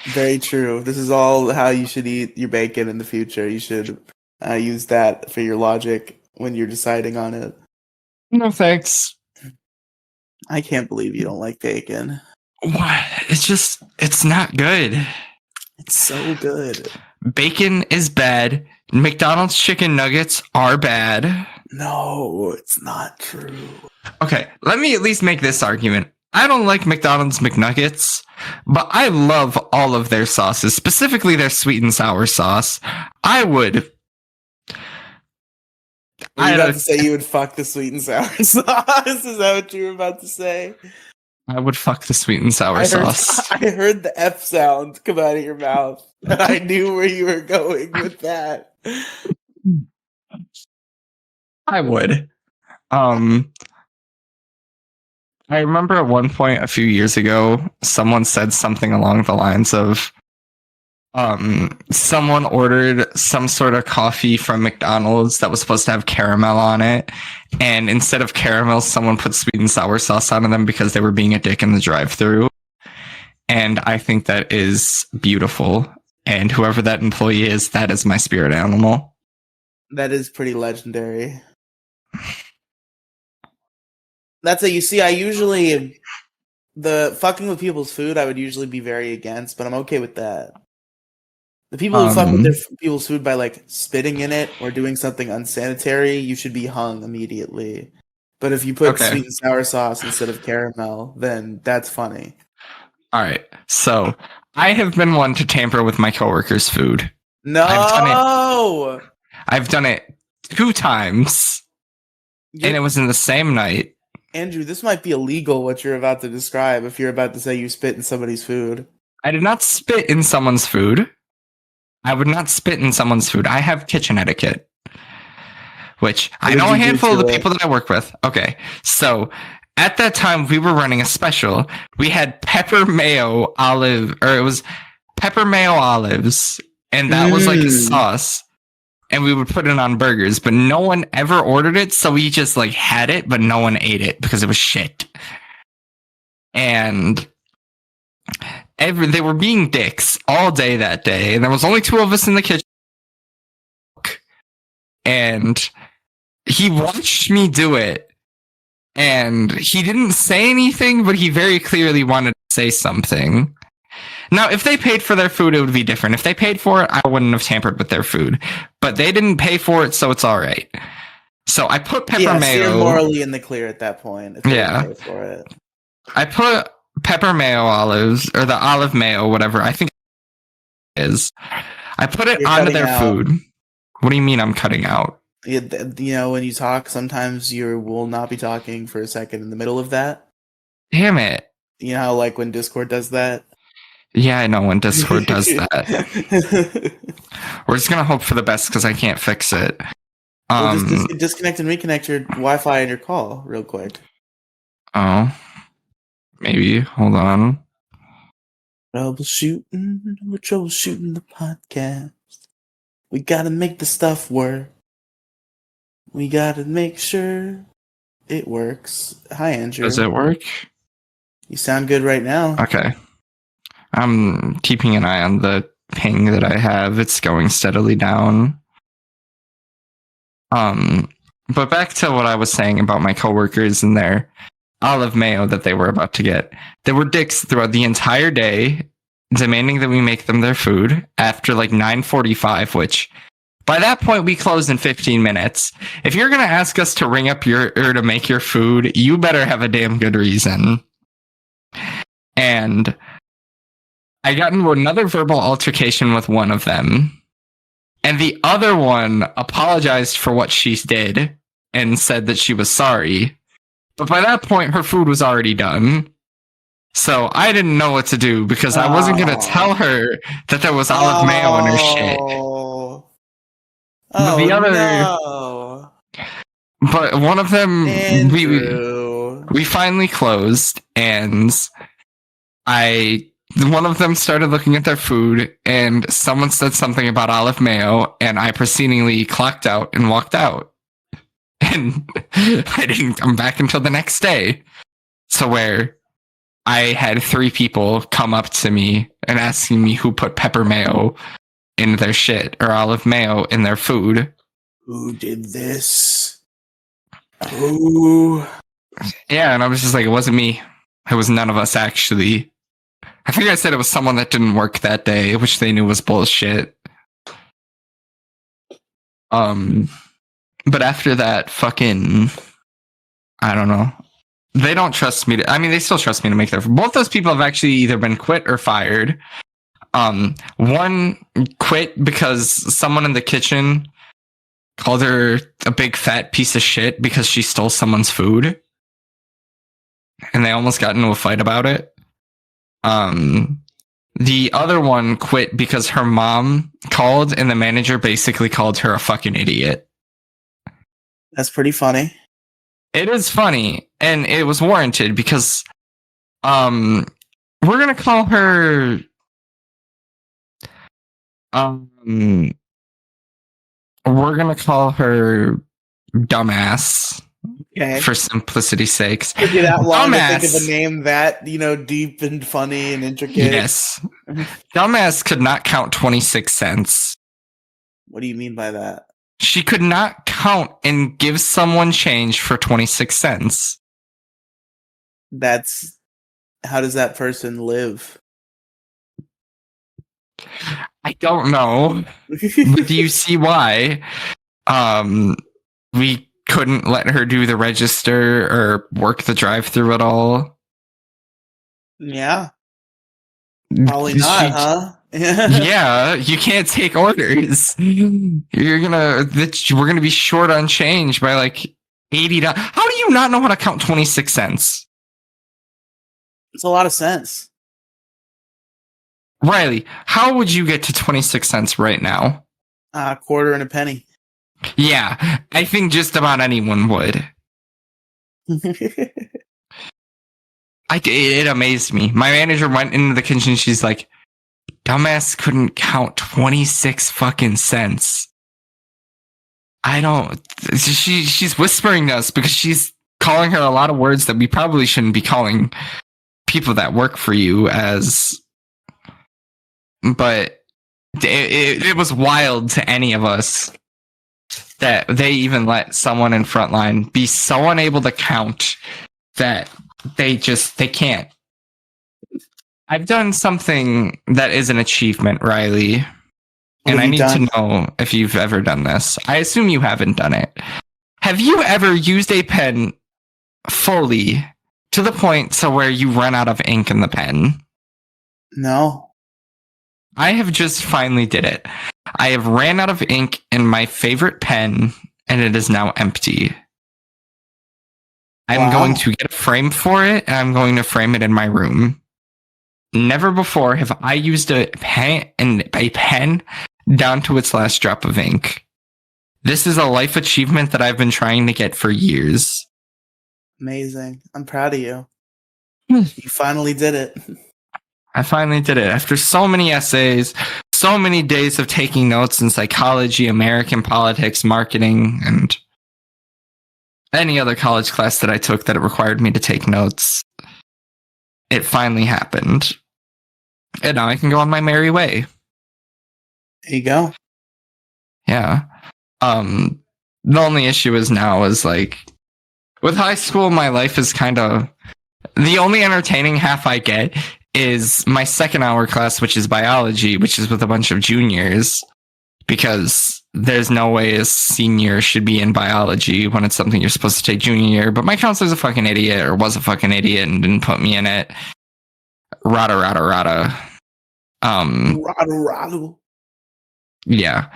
Very true. This is all how you should eat your bacon in the future. You should use that for your logic when you're deciding on it. No thanks. I can't believe you don't like bacon. What? It's not good. It's so good. Bacon is bad. McDonald's chicken nuggets are bad. No, it's not true. Okay, let me at least make this argument. I don't like McDonald's McNuggets, but I love all of their sauces, specifically their sweet and sour sauce. I would. Were you about to say you would fuck the sweet and sour sauce? Is that what you were about to say? I would fuck the sweet and sour sauce. I heard the F sound come out of your mouth. I knew where you were going with that. I would. I remember at one point a few years ago, someone said something along the lines of, someone ordered some sort of coffee from McDonald's that was supposed to have caramel on it, and instead of caramel, someone put sweet and sour sauce on them because they were being a dick in the drive-thru. And I think that is beautiful. And whoever that employee is, that is my spirit animal. That is pretty legendary. That's it. You see, I usually the fucking with people's food, I would usually be very against, but I'm okay with that. The people who fuck with their people's food by like spitting in it or doing something unsanitary, you should be hung immediately. But if you put sweet and sour sauce instead of caramel, then that's funny. All right. So I have been one to tamper with my coworkers' food. No, I've done it 2 times, and it was in the same night. Andrew, this might be illegal what you're about to describe if you're about to say you spit in somebody's food. I did not spit in someone's food. I would not spit in someone's food. I have kitchen etiquette, which I know a handful of the people that I work with. Okay, so at that time we were running a special. We had pepper mayo olive, or it was pepper mayo olives, and that was like a sauce. And we would put it on burgers, but no one ever ordered it, so we just like had it, but no one ate it because it was shit. And they were being dicks all day that day, and there was only 2 of us in the kitchen. And he watched me do it, and he didn't say anything, but he very clearly wanted to say something. Now, if they paid for their food, it would be different. If they paid for it, I wouldn't have tampered with their food. But they didn't pay for it, so it's all right. So I put pepper mayo. You're morally in the clear at that point. If they didn't pay for it. I put pepper mayo olives, or the olive mayo, whatever. I think it is. I put it onto their food. What do you mean I'm cutting out? You know, when you talk, sometimes you will not be talking for a second in the middle of that. Damn it. You know how, like, when Discord does that? Yeah, I know when Discord does that. We're just going to hope for the best because I can't fix it. Well, just disconnect and reconnect your Wi-Fi and your call real quick. Oh. Maybe. Hold on. We're troubleshooting the podcast. We got to make the stuff work. We got to make sure it works. Hi, Andrew. Does it work? You sound good right now. Okay. I'm keeping an eye on the ping that I have. It's going steadily down. But back to what I was saying about my coworkers and their olive mayo that they were about to get. They were dicks throughout the entire day, demanding that we make them their food after like 9:45, which by that point we closed in 15 minutes. If you're going to ask us to ring up or to make your food, you better have a damn good reason. And I got into another verbal altercation with one of them, and the other one apologized for what she did and said that she was sorry. But by that point, her food was already done. So I didn't know what to do because I wasn't going to tell her that there was olive mayo in her shit. But the other, no. But one of them, we finally closed, and one of them started looking at their food, and someone said something about olive mayo, and I proceedingly clocked out and walked out. And I didn't come back until the next day. So where I had 3 people come up to me and asking me who put pepper mayo in their shit or olive mayo in their food. Who did this? Who? Yeah, and I was just like, it wasn't me. It was none of us, actually. I think I said it was someone that didn't work that day, which they knew was bullshit. But after that, fucking, I don't know. They don't trust me. They still trust me to make their. Both those people have actually either been quit or fired. One quit because someone in the kitchen called her a big fat piece of shit because she stole someone's food, and they almost got into a fight about it. The other one quit because her mom called and the manager basically called her a fucking idiot. That's pretty funny. It is funny. and it was warranted because we're gonna call her we're gonna call her dumbass. Okay. For simplicity's sakes. Took you that long to think of a Dumbass. name that, deep and funny and intricate. Yes. Dumbass could not count 26 cents. What do you mean by that? She could not count and give someone change for 26 cents. How does that person live? I don't know. But do you see why? We couldn't let her do the register or work the drive-through at all. Yeah. Probably not, huh? Yeah, you can't take orders. We're gonna be short on change by like $80. How do you not know how to count 26 cents? It's a lot of sense. Riley, how would you get to 26 cents right now? A quarter and a penny. Yeah, I think just about anyone would. It amazed me. My manager went into the kitchen. She's like, dumbass couldn't count 26 fucking cents. She's whispering to us because she's calling her a lot of words that we probably shouldn't be calling people that work for you as. But it was wild to any of us that they even let someone in frontline be so unable to count that they can't. I've done something that is an achievement, Riley. And I need to know if you've ever done this. I assume you haven't done it. Have you ever used a pen fully to the point to where you run out of ink in the pen? No. I have just finally did it. I have ran out of ink in my favorite pen, and it is now empty. I'm going to get a frame for it, and I'm going to frame it in my room. Never before have I used a pen down to its last drop of ink. This is a life achievement that I've been trying to get for years. Amazing. I'm proud of you. You finally did it. I finally did it. After so many essays, so many days of taking notes in psychology, American politics, marketing, and any other college class that I took that it required me to take notes, it finally happened. And now I can go on my merry way. There you go. Yeah. The only issue is now is like, with high school, my life is kind of, the only entertaining half I get is my second hour class, which is biology, which is with a bunch of juniors, because there's no way a senior should be in biology when it's something you're supposed to take junior year. But my counselor's a fucking idiot, or was a fucking idiot, and didn't put me in it. Rada. Rada. Yeah.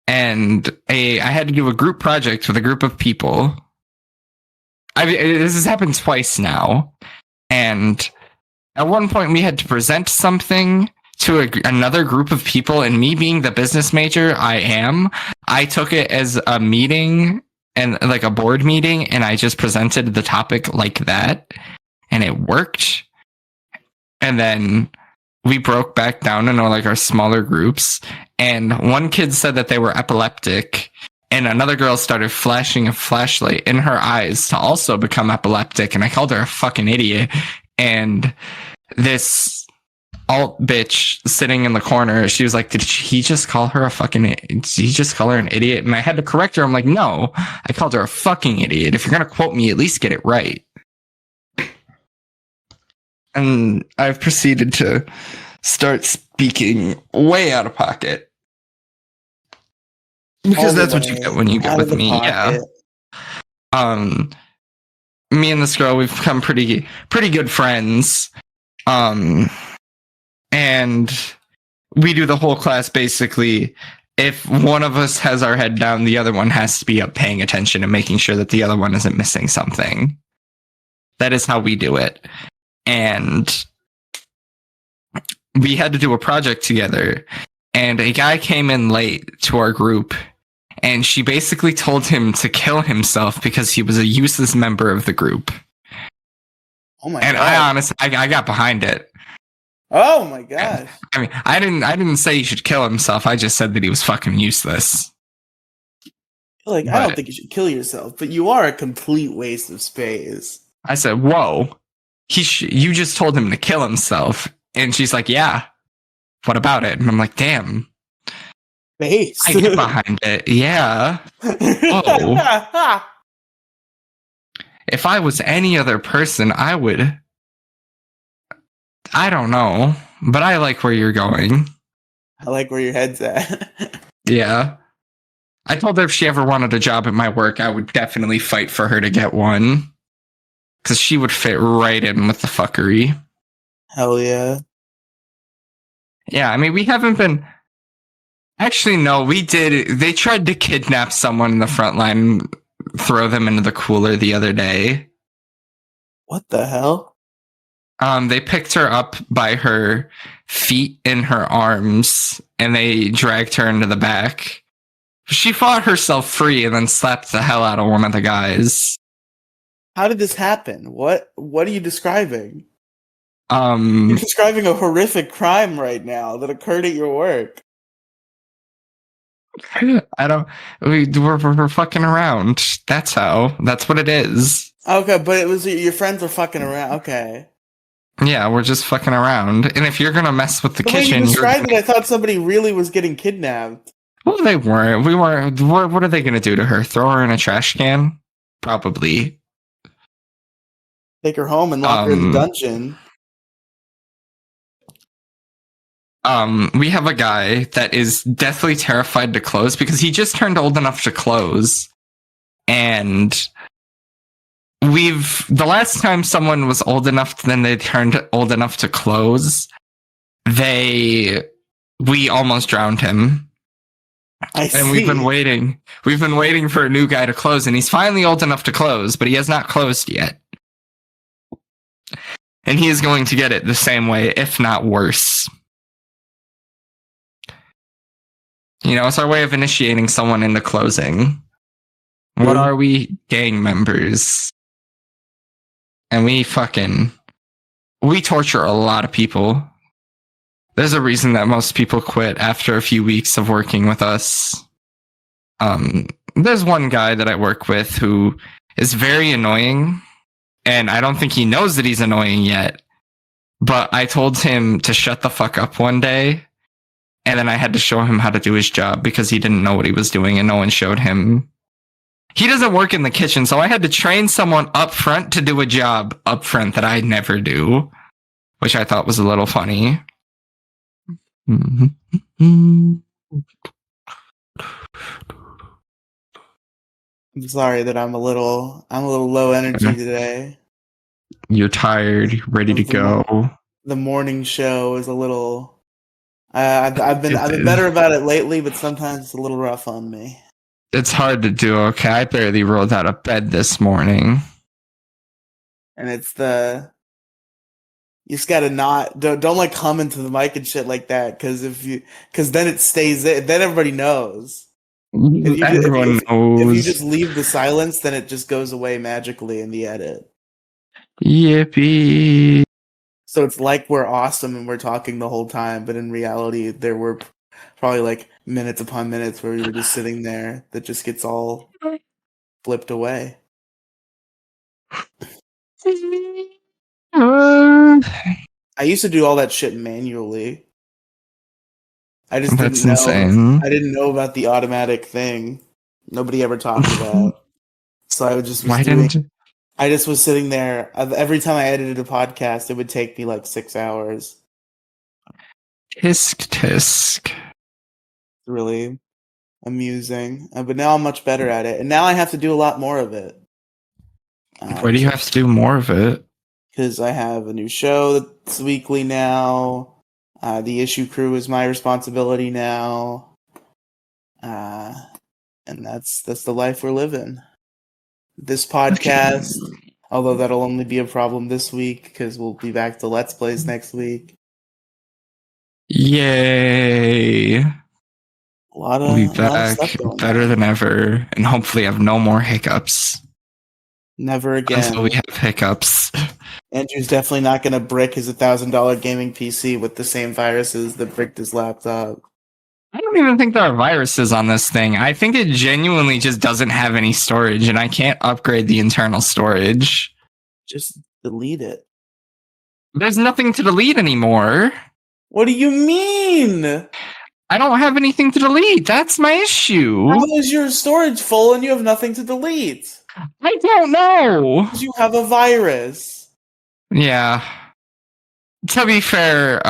And I had to do a group project with a group of people. This has happened twice now. And at one point we had to present something to another group of people, and me being the business major I took it as a meeting and like a board meeting, and I just presented the topic like that, and it worked. And then we broke back down into like our smaller groups, and one kid said that they were epileptic, and another girl started flashing a flashlight in her eyes to also become epileptic, and I called her a fucking idiot. And this alt bitch sitting in the corner, she was like, did he just call her did he just call her an idiot? And I had to correct her. I'm like, no, I called her a fucking idiot. If you're going to quote me, at least get it right. And I've proceeded to start speaking way out of pocket. Because that's what you get when you get with me. Pocket. Yeah. Me and this girl, we've become pretty good friends. And we do the whole class basically. If one of us has our head down, the other one has to be up paying attention and making sure that the other one isn't missing something. That is how we do it. And we had to do a project together, and a guy came in late to our group, and she basically told him to kill himself because he was a useless member of the group. Oh my And god! I honestly, I got behind it. Oh my gosh! I mean, I didn't say he should kill himself. I just said that he was fucking useless. Like, I don't think you should kill yourself, but you are a complete waste of space. I said, "Whoa, you just told him to kill himself," and she's like, "Yeah, what about it?" And I'm like, "Damn, Space. I get behind it. Yeah. Whoa. If I was any other person, I would. I don't know, but I like where you're going. I like where your head's at. Yeah." I told her if she ever wanted a job at my work, I would definitely fight for her to get one. Because she would fit right in with the fuckery. Hell yeah. Yeah, I mean, we haven't been. Actually, no, we did. They tried to kidnap someone in the front line, throw them into the cooler the other day. What the hell? They picked her up by her feet and her arms, and they dragged her into the back. She fought herself free and then slapped the hell out of one of the guys. How did this happen? What are you describing? You're You're describing a horrific crime right now that occurred at your work. I don't. We're fucking around. That's how. That's what it is. Okay, but it was your friends were fucking around. Okay. Yeah, we're just fucking around. And if you're gonna mess with the kitchen, way you described it, I thought somebody really was getting kidnapped. Well, they weren't. We weren't. What are they gonna do to her? Throw her in a trash can? Probably. Take her home and lock her in the dungeon. We have a guy that is deathly terrified to close because he just turned old enough to close. And the last time someone was old enough, then they turned old enough to close, we almost drowned him. We've been waiting. We've been waiting for a new guy to close, and he's finally old enough to close, but he has not closed yet. And he is going to get it the same way, if not worse. You know, it's our way of initiating someone into closing. What are we? Gang members. And we torture a lot of people. There's a reason that most people quit after a few weeks of working with us. There's one guy that I work with who is very annoying, and I don't think he knows that he's annoying yet. But I told him to shut the fuck up one day, and then I had to show him how to do his job because he didn't know what he was doing and no one showed him. He doesn't work in the kitchen, so I had to train someone up front to do a job up front that I never do, which I thought was a little funny. I'm sorry that I'm a little low energy today. You're tired, ready to go. The morning show is a little. I've been better about it lately, but sometimes it's a little rough on me. It's hard to do. Okay, I barely rolled out of bed this morning, and it's you just gotta don't like hum into the mic and shit like that, because then it stays in, then everybody knows. Everyone knows. If you just leave the silence, then it just goes away magically in the edit. Yippee! So it's like we're awesome and we're talking the whole time, but in reality, there were probably like minutes upon minutes where we were just sitting there that just gets all flipped away. I used to do all that shit manually. I just didn't know. Insane. I didn't know about the automatic thing. Nobody ever talked about. So I would just I just was sitting there. Every time I edited a podcast, it would take me like 6 hours. Tisk. Really amusing. But now I'm much better at it. And now I have to do a lot more of it. Why do you have to do more of it? Because I have a new show that's weekly now. The issue crew is my responsibility now. And that's the life we're living. This podcast, although that'll only be a problem this week because we'll be back to Let's Plays next week. Yay! We'll be a lot of stuff back going better on. than ever and hopefully have no more hiccups. Never Until we again. have hiccups. Andrew's definitely not going to brick his $1,000 gaming PC with the same viruses that bricked his laptop. I don't even think there are viruses on this thing. I think it genuinely just doesn't have any storage and I can't upgrade the internal storage. Just delete it. There's nothing to delete anymore. What do you mean? I don't have anything to delete. That's my issue. How is your storage full and you have nothing to delete? I don't know. Because you have a virus. Yeah. To be fair,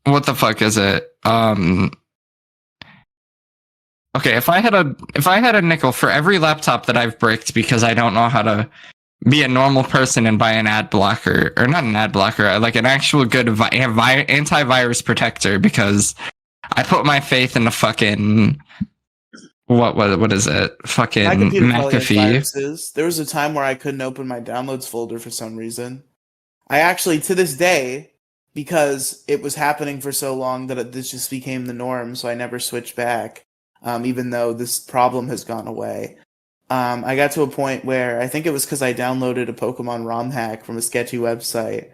what the fuck is it? Okay, if I had a nickel for every laptop that I've bricked because I don't know how to be a normal person and buy an ad blocker, or not an ad blocker, like an actual good antivirus protector, because I put my faith in the fucking what is it? Fucking My computer probably has McAfee. viruses. There was a time where I couldn't open my downloads folder for some reason. I actually, to this day, because it was happening for so long that this just became the norm, so I never switched back, even though this problem has gone away. I got to a point where I think it was because I downloaded a Pokemon ROM hack from a sketchy website,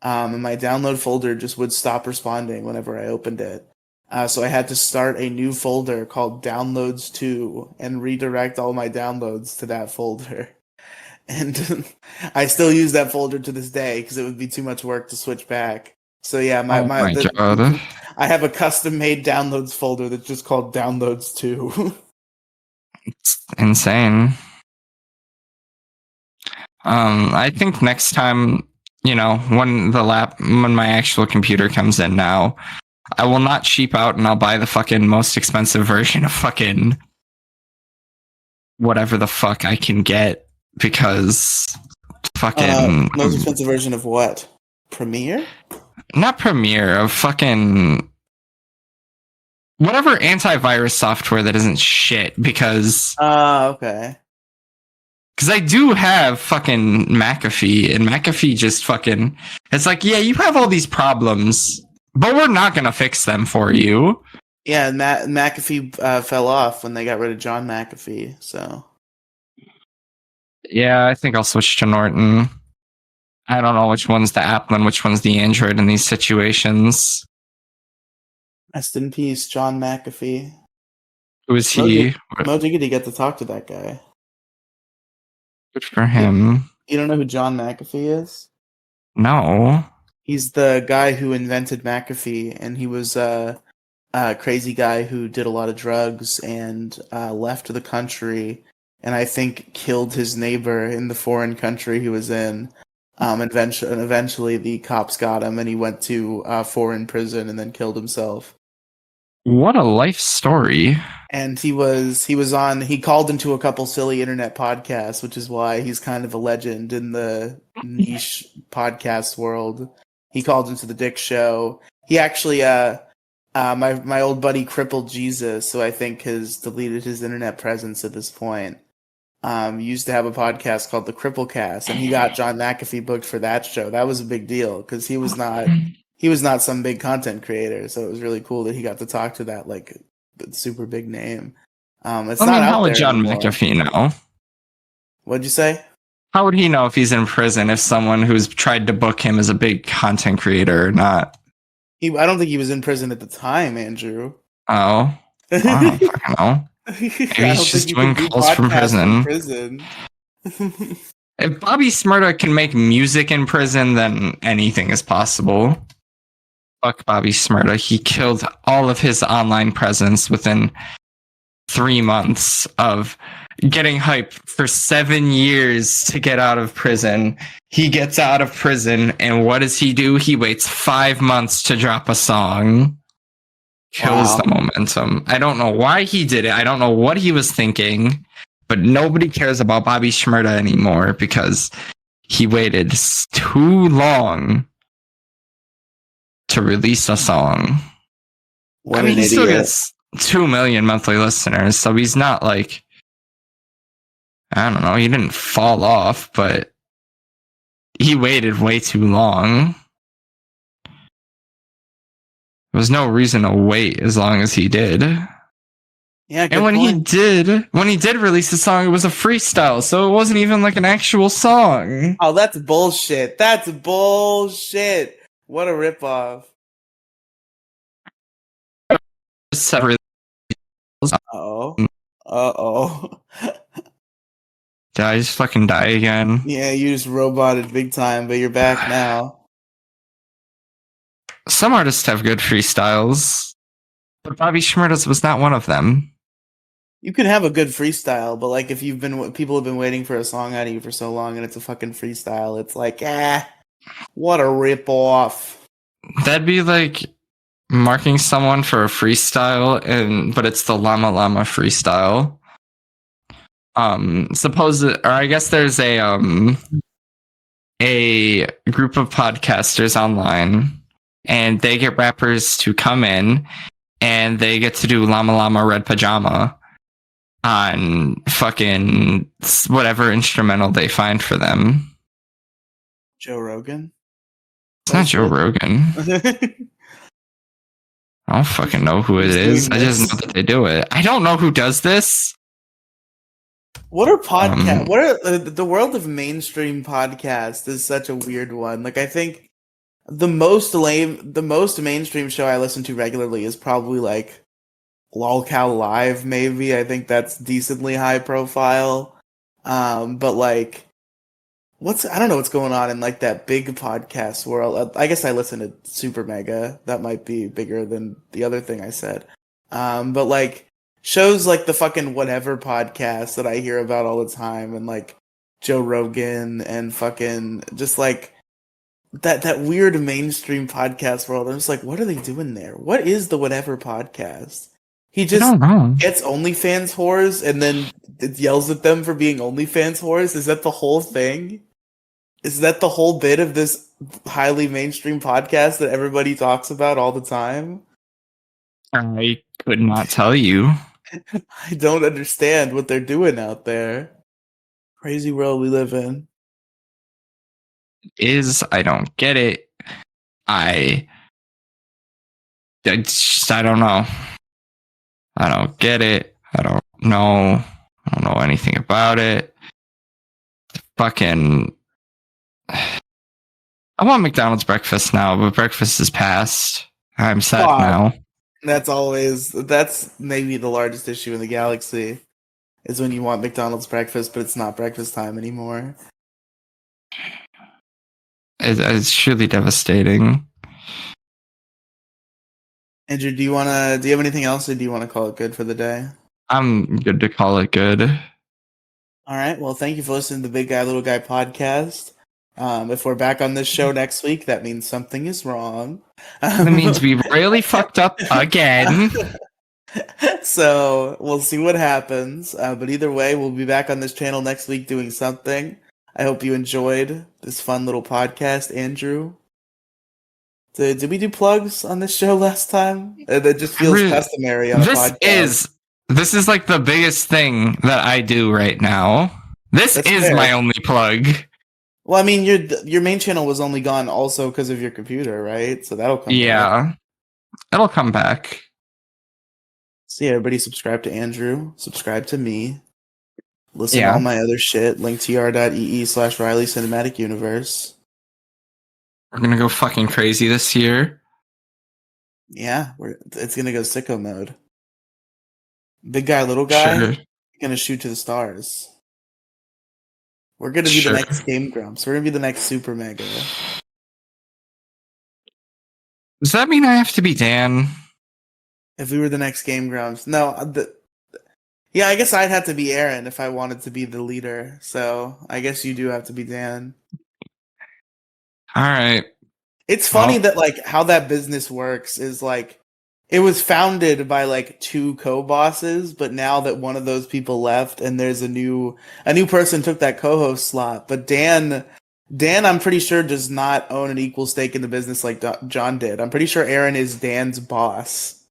and my download folder just would stop responding whenever I opened it. So I had to start a new folder called Downloads 2 and redirect all my downloads to that folder. And I still use that folder to this day because it would be too much work to switch back. So yeah, God. I have a custom-made downloads folder that's just called Downloads 2. It's insane. I think next time, when my actual computer comes in now, I will not cheap out and I'll buy the fucking most expensive version of fucking whatever the fuck I can get, because fucking most expensive version of what? Premiere? Not Premiere, of fucking whatever antivirus software that isn't shit, because okay. Because I do have fucking McAfee, and McAfee just fucking, it's like, yeah, you have all these problems, but we're not going to fix them for you. Yeah, McAfee fell off when they got rid of John McAfee, so. Yeah, I think I'll switch to Norton. I don't know which one's the Apple and which one's the Android in these situations. Rest in peace, John McAfee. Who is he? Mo Diggity got to talk to that guy. Good for him. You don't know who John McAfee is? No. He's the guy who invented McAfee, and he was a crazy guy who did a lot of drugs and left the country, and I think killed his neighbor in the foreign country he was in. Eventually the cops got him, and he went to foreign prison and then killed himself. What a life story. And he called into a couple silly internet podcasts, which is why he's kind of a legend in the niche podcast world. He called into the Dick Show. He actually, my old buddy Crippled Jesus, who I think has deleted his internet presence at this point, used to have a podcast called the Cripplecast, and he got John McAfee booked for that show. That was a big deal because he was not some big content creator, so it was really cool that he got to talk to that super big name. How would John McAfee know? What'd you say? How would he know if he's in prison if someone who's tried to book him is a big content creator or not? I don't think he was in prison at the time, Andrew. Oh. I don't fucking know. Maybe he's just doing calls from prison. If Bobby Shmurda can make music in prison, then anything is possible. Fuck Bobby Shmurda. He killed all of his online presence within 3 months of getting hype for 7 years to get out of prison. He gets out of prison, and what does he do? He waits 5 months to drop a song. Kills the momentum. I don't know why he did it. I don't know what he was thinking, but nobody cares about Bobby Shmurda anymore because he waited too long to release a song. He still gets 2 million monthly listeners, so he's not like, I don't know, he didn't fall off, but he waited way too long. There was no reason to wait as long as he did. Yeah, good And when point. he did release a song, it was a freestyle, so it wasn't even like an actual song. Oh, that's bullshit. That's bullshit. What a ripoff. Separate. Uh-oh. Uh-oh. Did I just fucking die again? Yeah, you just roboted big time, but you're back now. Some artists have good freestyles, but Bobby Shmurda's was not one of them. You can have a good freestyle, but like if people have been waiting for a song out of you for so long and it's a fucking freestyle, it's like, what a ripoff. That'd be like marking someone for a freestyle, but it's the Llama Llama freestyle. I guess there's a group of podcasters online, and they get rappers to come in, and they get to do Llama Llama Red Pajama on fucking whatever instrumental they find for them. Joe Rogan? It's not Joe Rogan. I don't fucking know who it is. I just know that they do it. I don't know who does this. What are podcasts? What are the world of mainstream podcasts is such a weird one. Like I think the most mainstream show I listen to regularly is probably like Lolcow Live, maybe. I think that's decently high profile. But like I don't know what's going on in like that big podcast world. I guess I listen to Super Mega. That might be bigger than the other thing I said. But like shows like the fucking whatever podcast that I hear about all the time, and like Joe Rogan and fucking just like that weird mainstream podcast world. I'm just like, what are they doing there? What is the whatever podcast? He just gets OnlyFans whores and then it yells at them for being OnlyFans whores. Is that the whole thing? Is that the whole bit of this highly mainstream podcast that everybody talks about all the time? I could not tell you. I don't understand what they're doing out there. Crazy world we live in. I don't get it. I don't know. I don't get it. I don't know. I don't know anything about it. Fucking. I want McDonald's breakfast now, but breakfast is past. I'm sad now. That's maybe the largest issue in the galaxy is when you want McDonald's breakfast, but it's not breakfast time anymore. It's truly devastating. Andrew, do you have anything else, or do you want to call it good for the day? I'm good to call it good. All right. Well, thank you for listening to the Big Guy Little Guy podcast. If we're back on this show next week, that means something is wrong. That means we really fucked up again. So we'll see what happens. But either way, we'll be back on this channel next week doing something. I hope you enjoyed this fun little podcast, Andrew. Did we do plugs on this show last time? That just feels customary on a podcast. This is like the biggest thing that I do right now. This is fair. My only plug. Well, I mean, your main channel was only gone also because of your computer, right? So that'll come back. Yeah, it'll come back. See, everybody subscribe to Andrew. Subscribe to me. Listen to all my other shit. linktr.ee/Riley Cinematic Universe. We're gonna go fucking crazy this year. Yeah, it's gonna go sicko mode. Big guy, little guy, gonna shoot to the stars. We're gonna be the next Game Grumps. We're gonna be the next Super Mega. Does that mean I have to be Dan? If we were the next Game Grumps, no. Yeah, I guess I'd have to be Aaron if I wanted to be the leader. So I guess you do have to be Dan. All right. It's funny that like how that business works is like it was founded by like two co-bosses, but now that one of those people left and there's a new person took that co-host slot. But Dan, I'm pretty sure does not own an equal stake in the business like John did. I'm pretty sure Aaron is Dan's boss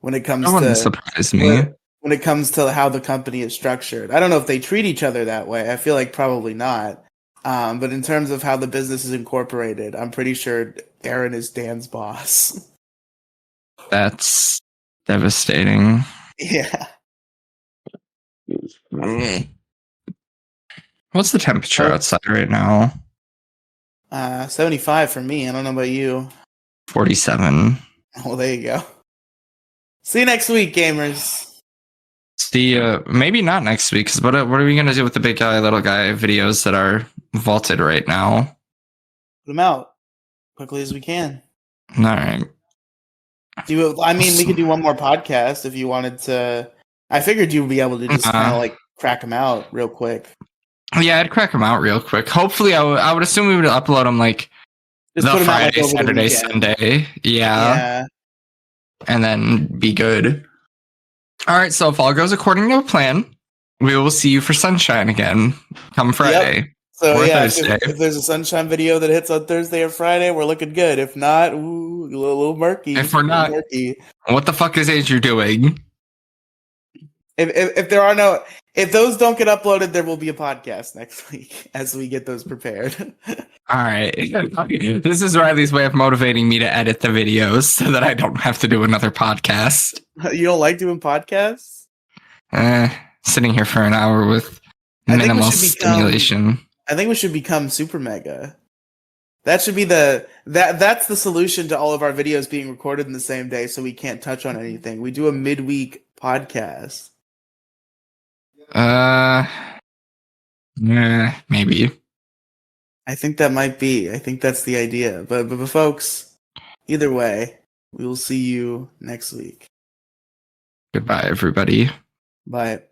when it comes to surprise me. When it comes to how the company is structured. I don't know if they treat each other that way. I feel like probably not. But in terms of how the business is incorporated, I'm pretty sure Aaron is Dan's boss. That's devastating. Yeah. What's the temperature outside right now? 75 for me. I don't know about you. 47. Well, there you go. See you next week, gamers. See, maybe not next week. Cause what are we gonna do with the big guy, little guy videos that are vaulted right now? Put them out quickly as we can. All right. We could do one more podcast if you wanted to. I figured you would be able to just kind of like crack them out real quick. Yeah, I'd crack them out real quick. Hopefully, I would assume we would upload them like Just the put them Friday, out like over Saturday, the weekend. Sunday. Yeah. And then be good. All right. So if all goes according to plan, we will see you for Sunshine again come Friday. Yep. So or yeah, Thursday. if there's a Sunshine video that hits on Thursday or Friday, we're looking good. If not, ooh, a little murky. If we're not, what the fuck is Andrew doing? If those don't get uploaded, there will be a podcast next week as we get those prepared. All right. This is Riley's way of motivating me to edit the videos so that I don't have to do another podcast. You don't like doing podcasts? Sitting here for an hour with minimal stimulation. I think we should become super mega. That should be that's the solution to all of our videos being recorded in the same day so we can't touch on anything. We do a midweek podcast. Maybe. I think that might be. I think that's the idea. But folks, either way, we will see you next week. Goodbye, everybody. Bye.